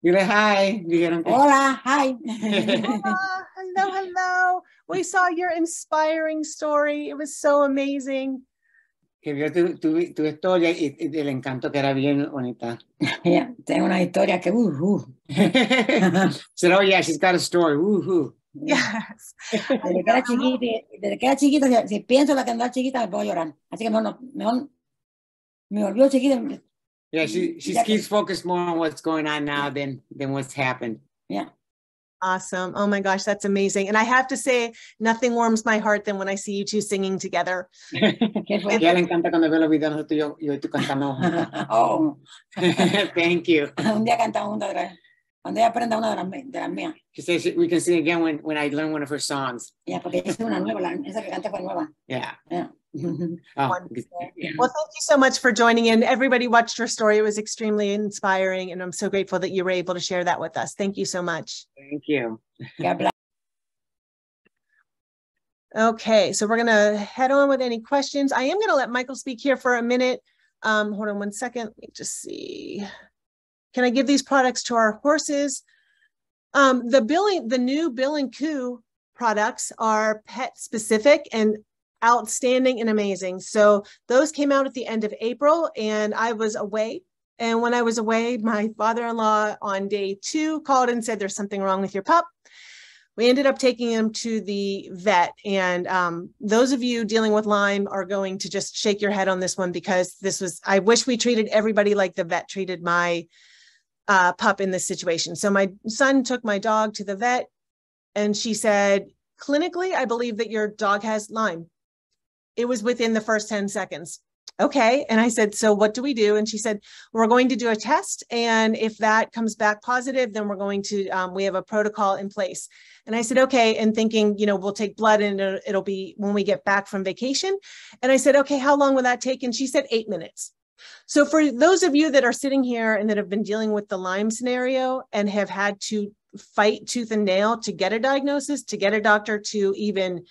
Dile hi. Hola, hi. Hola. Hello, hello. We saw your inspiring story. It was so amazing. Que vio tu historia y le encantó, que era bien bonita. Yeah, tengo una historia que Said, oh yeah, she's got a story. Woohoo. Yes. Desde que era chiquita, si pienso la que andaba chiquita, me puedo llorar. Así que mejor me volvió chiquita. Yeah, she keeps focused more on what's going on now than what's happened. Yeah. Awesome. Oh my gosh, that's amazing. And I have to say, nothing warms my heart than when I see you two singing together. Ya le encanta cuando veo los videos yo y tú cantando. Oh. Thank you. Un día cantamos juntas otra vez. Cuando ella aprenda una de las mías. She says we can sing again when I learn one of her songs. Yeah, porque esa es una nueva, esa que canta fue nueva. Yeah. Yeah. Oh, Well, thank you so much for joining in. Everybody watched your story. It was extremely inspiring, and I'm so grateful that you were able to share that with us. Thank you so much. Thank you. God bless. Okay, so we're going to head on with any questions. I am going to let Michael speak here for a minute. Hold on one second. Let me just see. Can I give these products to our horses? The new Bill and Coo products are pet specific and outstanding and amazing. So those came out at the end of April, and I was away. And when I was away, my father-in-law on day 2 called and said, there's something wrong with your pup. We ended up taking him to the vet. And those of you dealing with Lyme are going to just shake your head on this one, because I wish we treated everybody like the vet treated my pup in this situation. So my son took my dog to the vet, and she said, clinically, I believe that your dog has Lyme. It was within the first 10 seconds. Okay. And I said, so what do we do? And she said, we're going to do a test. And if that comes back positive, then we're going to, we have a protocol in place. And I said, okay. And thinking, we'll take blood and it'll be when we get back from vacation. And I said, okay, how long will that take? And she said 8 minutes. So for those of you that are sitting here and that have been dealing with the Lyme scenario and have had to fight tooth and nail to get a diagnosis, to get a doctor to even,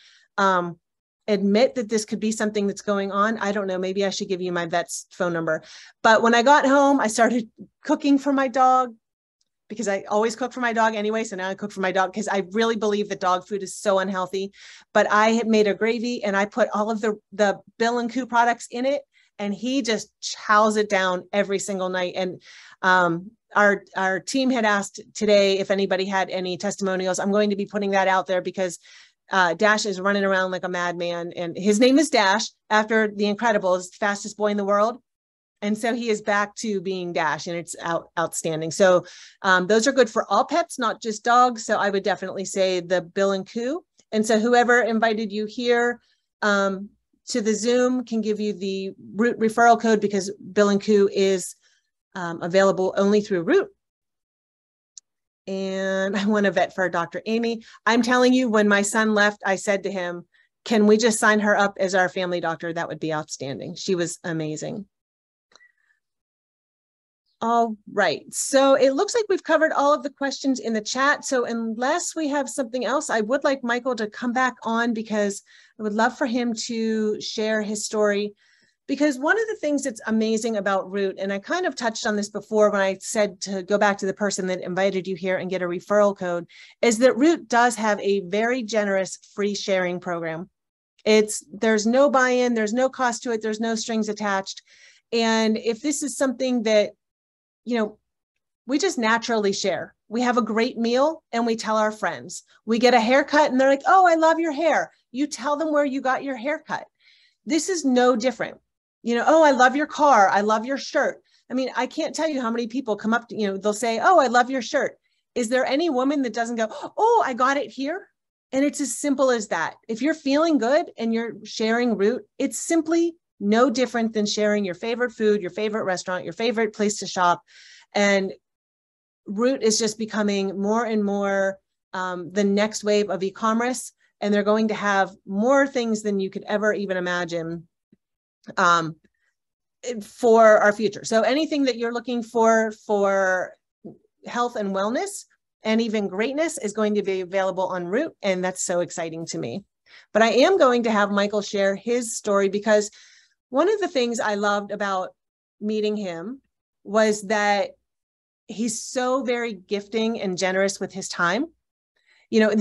admit that this could be something that's going on. I don't know, maybe I should give you my vet's phone number. But when I got home, I started cooking for my dog, because I always cook for my dog anyway. So now I cook for my dog because I really believe that dog food is so unhealthy. But I had made a gravy and I put all of the Bill and Coo products in it. and he just chows it down every single night. And our team had asked today if anybody had any testimonials. I'm going to be putting that out there because Dash is running around like a madman, and his name is Dash after The Incredibles, fastest boy in the world. And so he is back to being Dash, and it's outstanding. So those are good for all pets, not just dogs. So I would definitely say the Bill and Coo. And so whoever invited you here to the Zoom can give you the Root referral code, because Bill and Coo is available only through Root. And I want to vet for Dr. Amy. I'm telling you, when my son left, I said to him, can we just sign her up as our family doctor? That would be outstanding. She was amazing. All right, so it looks like we've covered all of the questions in the chat. So unless we have something else, I would like Michael to come back on, because I would love for him to share his story. Because one of the things that's amazing about Root, and I kind of touched on this before when I said to go back to the person that invited you here and get a referral code, is that Root does have a very generous free sharing program. There's no buy-in, there's no cost to it, there's no strings attached. And if this is something that, you know, we just naturally share. We have a great meal and we tell our friends. We get a haircut and they're like, oh, I love your hair. You tell them where you got your haircut. This is no different. You know, oh, I love your car. I love your shirt. I mean, I can't tell you how many people come up to, you know, they'll say, oh, I love your shirt. Is there any woman that doesn't go, oh, I got it here? And it's as simple as that. If you're feeling good and you're sharing Root, it's simply no different than sharing your favorite food, your favorite restaurant, your favorite place to shop. And Root is just becoming more and more the next wave of e-commerce. And they're going to have more things than you could ever even imagine for our future. So anything that you're looking for health and wellness and even greatness is going to be available on Root. And that's so exciting to me. But I am going to have Michael share his story, because one of the things I loved about meeting him was that he's so very gifting and generous with his time. You know,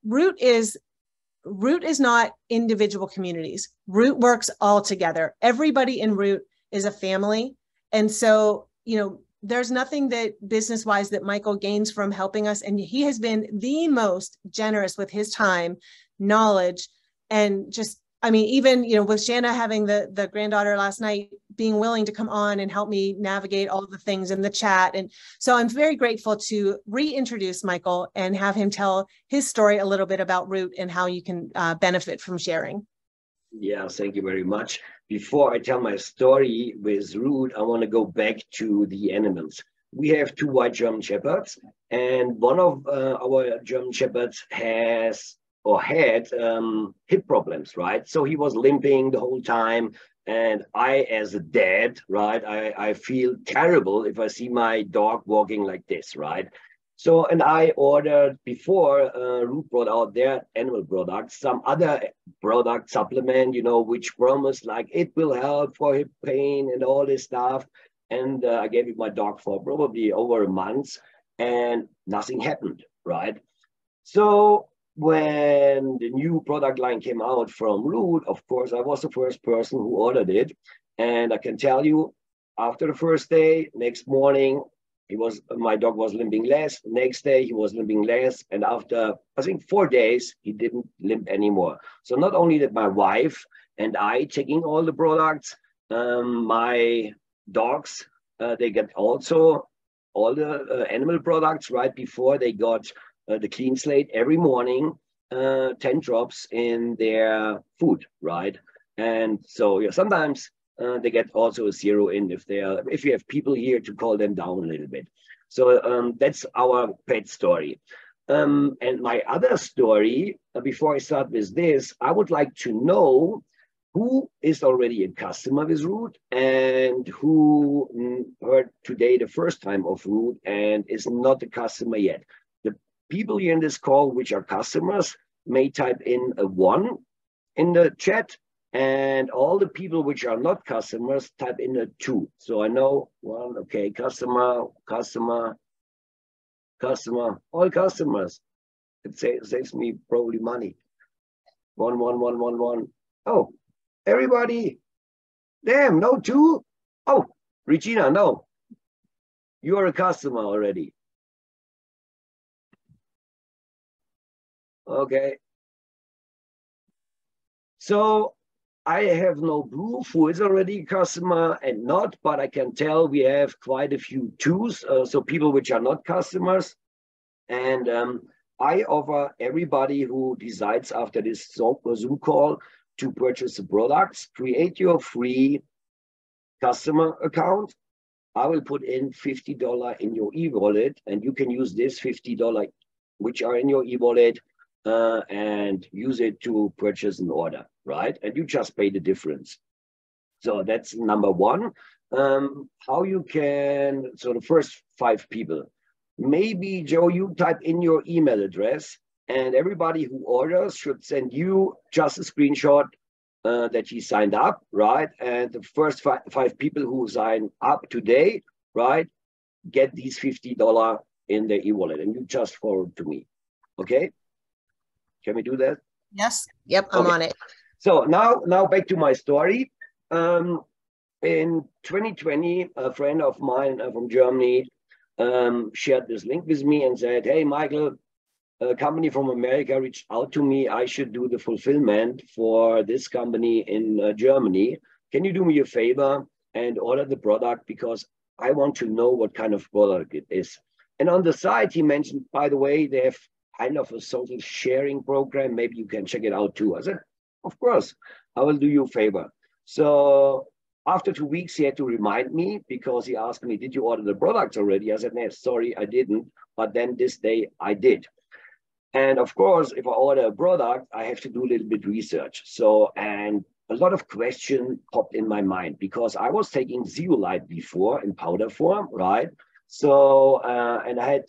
Root is not individual communities. Root works all together. Everybody in Root is a family. And so, you know, there's nothing that business-wise that Michael gains from helping us. And he has been the most generous with his time, knowledge, and just, I mean, even, you know, with Shanna having the granddaughter last night, being willing to come on and help me navigate all the things in the chat. And so I'm very grateful to reintroduce Michael and have him tell his story a little bit about Root and how you can benefit from sharing. Yeah, thank you very much. Before I tell my story with Root, I want to go back to the animals. We have 2 white German Shepherds, and one of our German Shepherds had hip problems, right? So he was limping the whole time. And I, as a dad, right, I feel terrible if I see my dog walking like this, right? So, and I ordered before Root brought out their animal products, some other product supplement, you know, which promised like it will help for hip pain and all this stuff. And I gave it my dog for probably over a month, and nothing happened, right? So when the new product line came out from Root, of course, I was the first person who ordered it. And I can tell you, after the first day, next morning, my dog was limping less. Next day, he was limping less. And after, I think, 4 days, he didn't limp anymore. So not only did my wife and I taking all the products, my dogs, they get also all the animal products right before they got the clean slate every morning, 10 drops in their food, right? And so yeah, sometimes they get also a 0 in if you have people here to call them down a little bit. So that's our pet story. And my other story, before I start with this, I would like to know who is already a customer with Root and who heard today the first time of Root and is not a customer yet. The people here in this call which are customers may type in a 1 in the chat, and all the people which are not customers type in a 2. So I know 1, okay, customer, all customers. It saves me probably money. 1. Oh, everybody, Damn, no two? Oh, Regina, no. You are a customer already. Okay. So I have no proof who is already a customer and not, but I can tell we have quite a few twos, so people which are not customers. And I offer everybody who decides after this Zoom call to purchase the products, create your free customer account. I will put in $50 in your e-wallet, and you can use this $50 which are in your e-wallet and use it to purchase an order, right? And you just pay the difference. So that's number one. How you can, so the first 5 people, maybe Joe, you type in your email address and everybody who orders should send you just a screenshot that he signed up, right? And the first 5 people who sign up today, right, get these $50 in their e-wallet, and you just forward to me, okay? Can we do that? Yes. Yep, I'm on it. So now back to my story. In 2020, a friend of mine from Germany shared this link with me and said, hey, Michael, a company from America reached out to me. I should do the fulfillment for this company in Germany. Can you do me a favor and order the product, because I want to know what kind of product it is. And on the side, he mentioned, by the way, they have kind of a social sharing program. Maybe you can check it out too. I said, of course, I will do you a favor. So after 2 weeks, he had to remind me, because he asked me, did you order the products already? I said, no, sorry, I didn't. But then this day I did. And of course, if I order a product, I have to do a little bit research. So, and a lot of questions popped in my mind, because I was taking zeolite before in powder form, right? So, and I had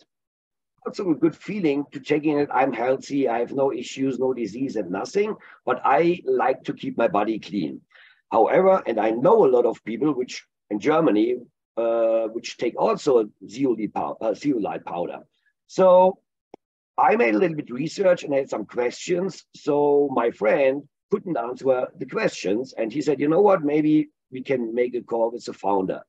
also a good feeling to taking it. I'm healthy, I have no issues, no disease and nothing, but I like to keep my body clean. However, and I know a lot of people which in Germany, which take also zeolite powder. So I made a little bit research and had some questions. So my friend couldn't answer the questions. And he said, you know what, maybe we can make a call with the founder.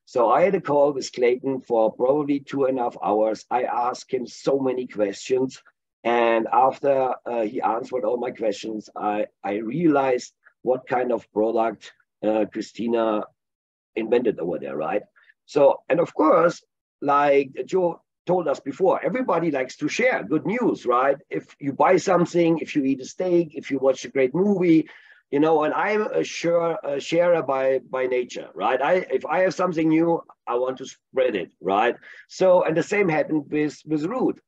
So I had a call with Clayton for probably 2.5 hours. I asked him so many questions. And after he answered all my questions, I realized what kind of product Christina invented over there, right? So, and of course, like Joe told us before, everybody likes to share good news, right? If you buy something, if you eat a steak, if you watch a great movie, you know, and I'm a sharer by nature, right? If I have something new, I want to spread it, right? So, and the same happened with Root.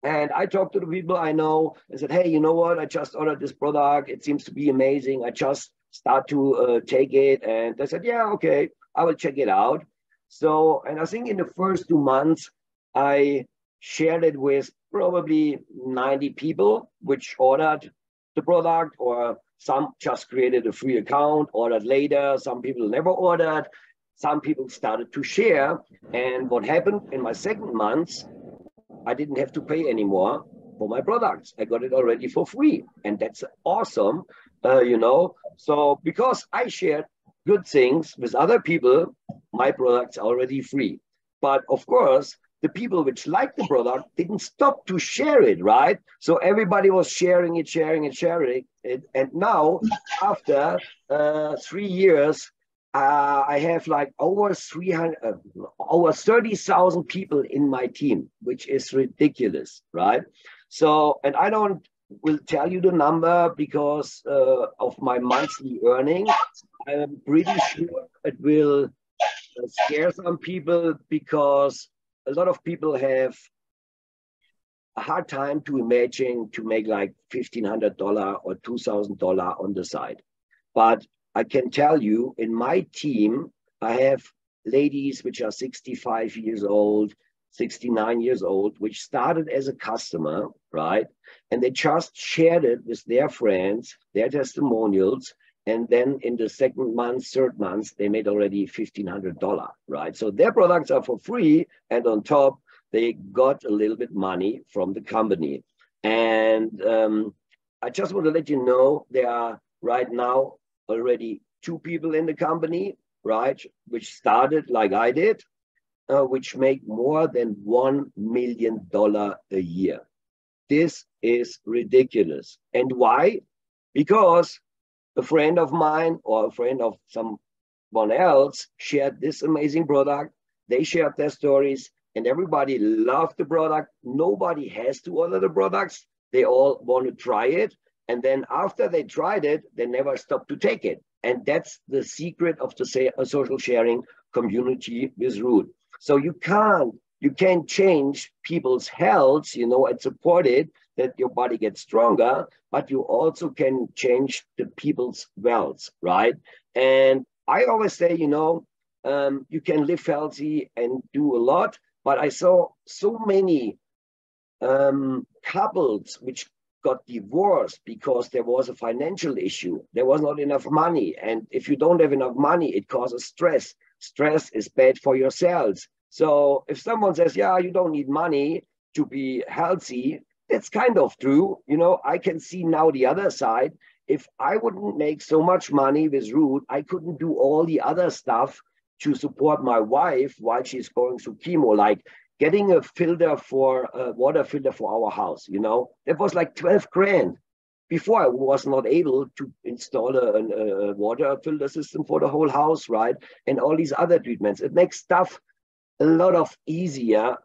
And I talked to the people I know and said, hey, you know what? I just ordered this product. It seems to be amazing. I just start to take it. And they said, yeah, okay, I will check it out. So, and I think in the first 2 months, I shared it with probably 90 people, which ordered the product, or some just created a free account, ordered later. Some people never ordered. Some people started to share. And what happened in my second month, I didn't have to pay anymore for my products. I got it already for free. And that's awesome, you know. So because I shared good things with other people, my products are already free. But of course, the people which like the product didn't stop to share it, right? So everybody was sharing it. And now, after 3 years, I have like over 30,000 people in my team, which is ridiculous, right? So, and I will tell you the number because of my monthly earning. I'm pretty sure it will scare some people, because a lot of people have a hard time to imagine to make like $1,500 or $2,000 on the side. But I can tell you, in my team, I have ladies which are 65 years old, 69 years old, which started as a customer, right? And they just shared it with their friends, their testimonials. And then in the second month, third month, they made already $1,500, right? So their products are for free. And on top, they got a little bit money from the company. And I just want to let you know, there are right now already 2 people in the company, right, which started like I did, which make more than $1 million a year. This is ridiculous. And why? Because a friend of mine or a friend of someone else shared this amazing product. They shared their stories and everybody loved the product. Nobody has to order the products. They all want to try it. And then after they tried it, they never stop to take it. And that's the secret of the social sharing community with Root. So you can't change people's health, you know, and support it, that your body gets stronger, but you also can change the people's wealth, right? And I always say, you know, you can live healthy and do a lot, but I saw so many couples which got divorced because there was a financial issue. There was not enough money. And if you don't have enough money, it causes stress. Stress is bad for your cells. So if someone says, yeah, you don't need money to be healthy, that's kind of true. You know, I can see now the other side. If I wouldn't make so much money with Root, I couldn't do all the other stuff to support my wife while she's going through chemo, like getting a water filter for our house, you know, that was like 12 grand. Before I was not able to install a water filter system for the whole house, right? And all these other treatments. It makes stuff a lot of easier.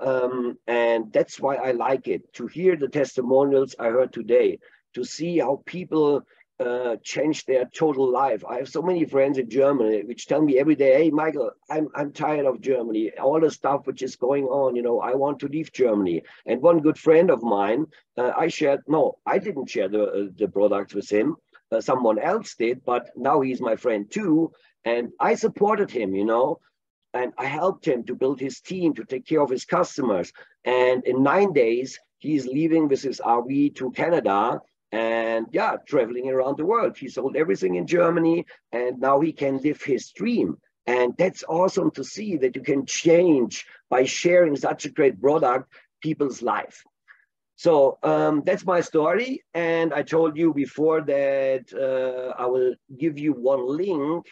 And that's why I like it, to hear the testimonials I heard today, to see how people change their total life. I have so many friends in Germany which tell me every day, hey, Michael, I'm tired of Germany, all the stuff which is going on, you know, I want to leave Germany. And one good friend of mine, I didn't share the products with him. Someone else did, but now he's my friend too. And I supported him, you know, and I helped him to build his team, to take care of his customers. And in 9 days, he's leaving with his RV to Canada and traveling around the world. He sold everything in Germany and now he can live his dream. And that's awesome to see that you can change by sharing such a great product, people's life. So that's my story. And I told you before that I will give you one link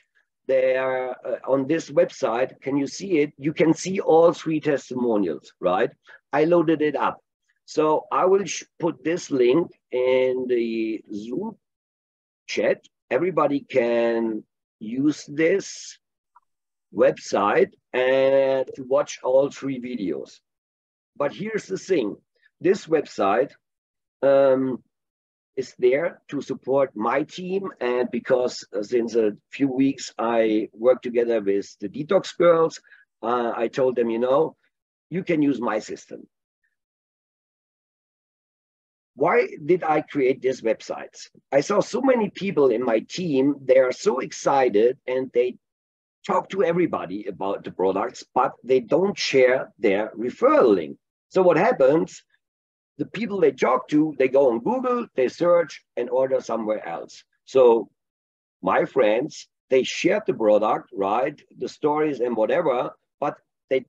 there on this website. Can you see it? You can see all 3 testimonials, right? I loaded it up. So I will put this link in the Zoom chat. Everybody can use this website and to watch all 3 videos. But here's the thing. This website is there to support my team. And because since a few weeks I work together with the Detox Girls, I told them, you know, you can use my system. Why did I create these websites? I saw so many people in my team, they are so excited and they talk to everybody about the products, but they don't share their referral link. So what happens? The people they talk to, they go on Google, they search and order somewhere else. So my friends, they shared the product, right? The stories and whatever, but they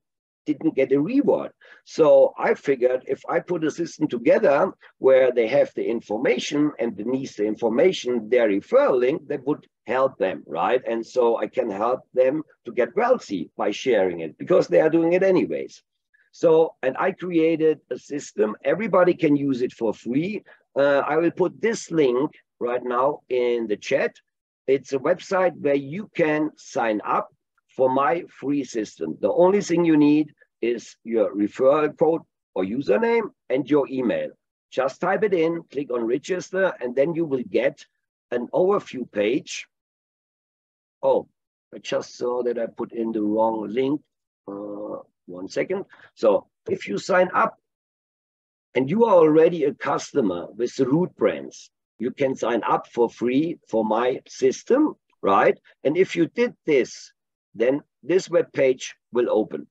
didn't get a reward. So I figured if I put a system together where they have the information and beneath the information, their referral link, that would help them, right? And so I can help them to get wealthy by sharing it because they are doing it anyways. So, and I created a system. Everybody can use it for free. I will put this link right now in the chat. It's a website where you can sign up for my free system. The only thing you need is your referral code or username and your email. Just type it in, click on register, and then you will get an overview page. Oh, I just saw that I put in the wrong link. 1 second. So if you sign up and you are already a customer with Therootbrands, you can sign up for free for my system, right? And if you did this, then this web page will open.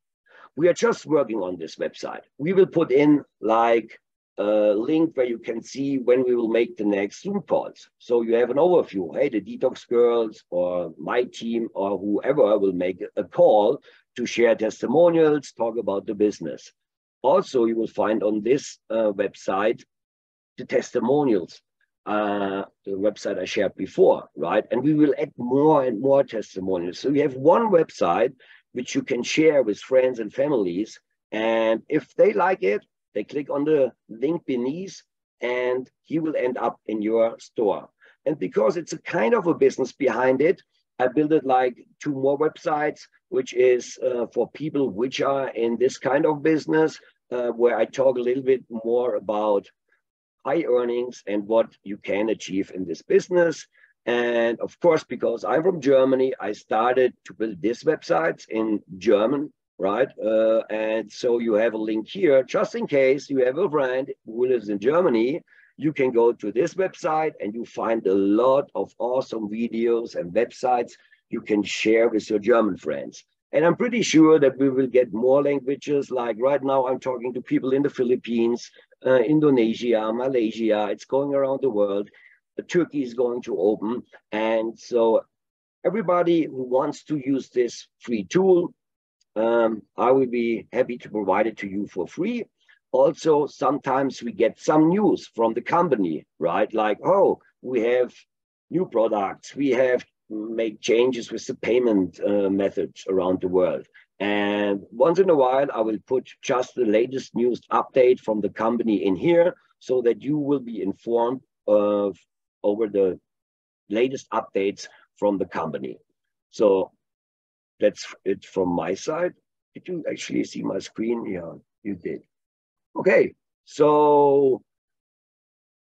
We are just working on this website. We will put in like a link where you can see when we will make the next Zoom calls. So you have an overview. Hey, the Detox Girls or my team or whoever will make a call to share testimonials, talk about the business. Also, you will find on this website the testimonials. the website I shared before, right? And we will add more and more testimonials. So you have one website which you can share with friends and families. And if they like it, they click on the link beneath and he will end up in your store. And because it's a kind of a business behind it, I built it like 2 more websites, which is for people which are in this kind of business, where I talk a little bit more about high earnings and what you can achieve in this business. And of course, because I'm from Germany, I started to build these websites in German, right? And so you have a link here, just in case you have a friend who lives in Germany, you can go to this website and you find a lot of awesome videos and websites you can share with your German friends. And I'm pretty sure that we will get more languages. Like right now, I'm talking to people in the Philippines, Indonesia, Malaysia. It's going around the world. Turkey is going to open. And so everybody who wants to use this free tool, I will be happy to provide it to you for free. Also, sometimes we get some news from the company, right? Like, oh, we have new products. We have made changes with the payment methods around the world. And once in a while, I will put just the latest news update from the company in here so that you will be informed of over the latest updates from the company. So that's it from my side. Did you actually see my screen? Yeah, you did. Okay, so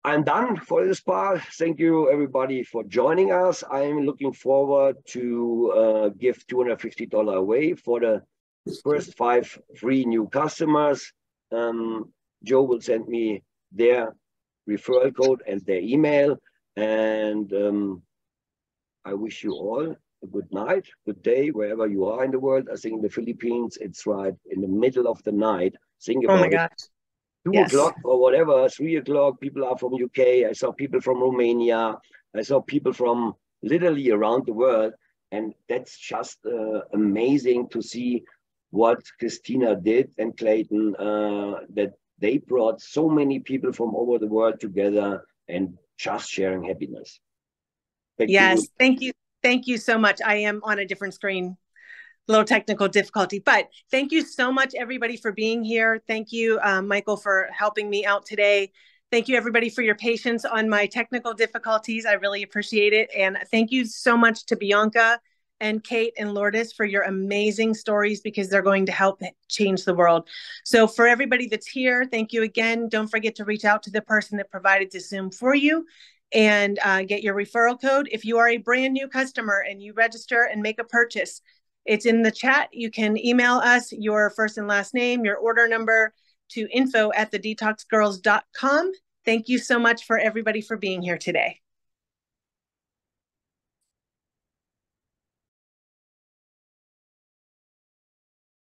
I'm done for this part. Thank you everybody for joining us. I'm looking forward to give $250 away for the first 5 free new customers. Joe will send me their referral code and their email. And I wish you all a good night, good day, wherever you are in the world. I think in the Philippines, it's right in the middle of the night. Think about it. 2 o'clock or whatever, 3 o'clock, people are from UK. I saw people from Romania. I saw people from literally around the world. And that's just amazing to see what Christina did and Clayton, that they brought so many people from over the world together and just sharing happiness. Yes, thank you. Thank you so much. I am on a different screen. Little technical difficulty, but thank you so much everybody for being here. Thank you, Michael, for helping me out today. Thank you everybody for your patience on my technical difficulties. I really appreciate it. And thank you so much to Bianca and Kate and Lourdes for your amazing stories, because they're going to help change the world. So for everybody that's here, thank you again. Don't forget to reach out to the person that provided this Zoom for you and get your referral code. If you are a brand new customer and you register and make a purchase, it's in the chat. You can email us your first and last name, your order number to info@thedetoxgirls.com. Thank you so much for everybody for being here today.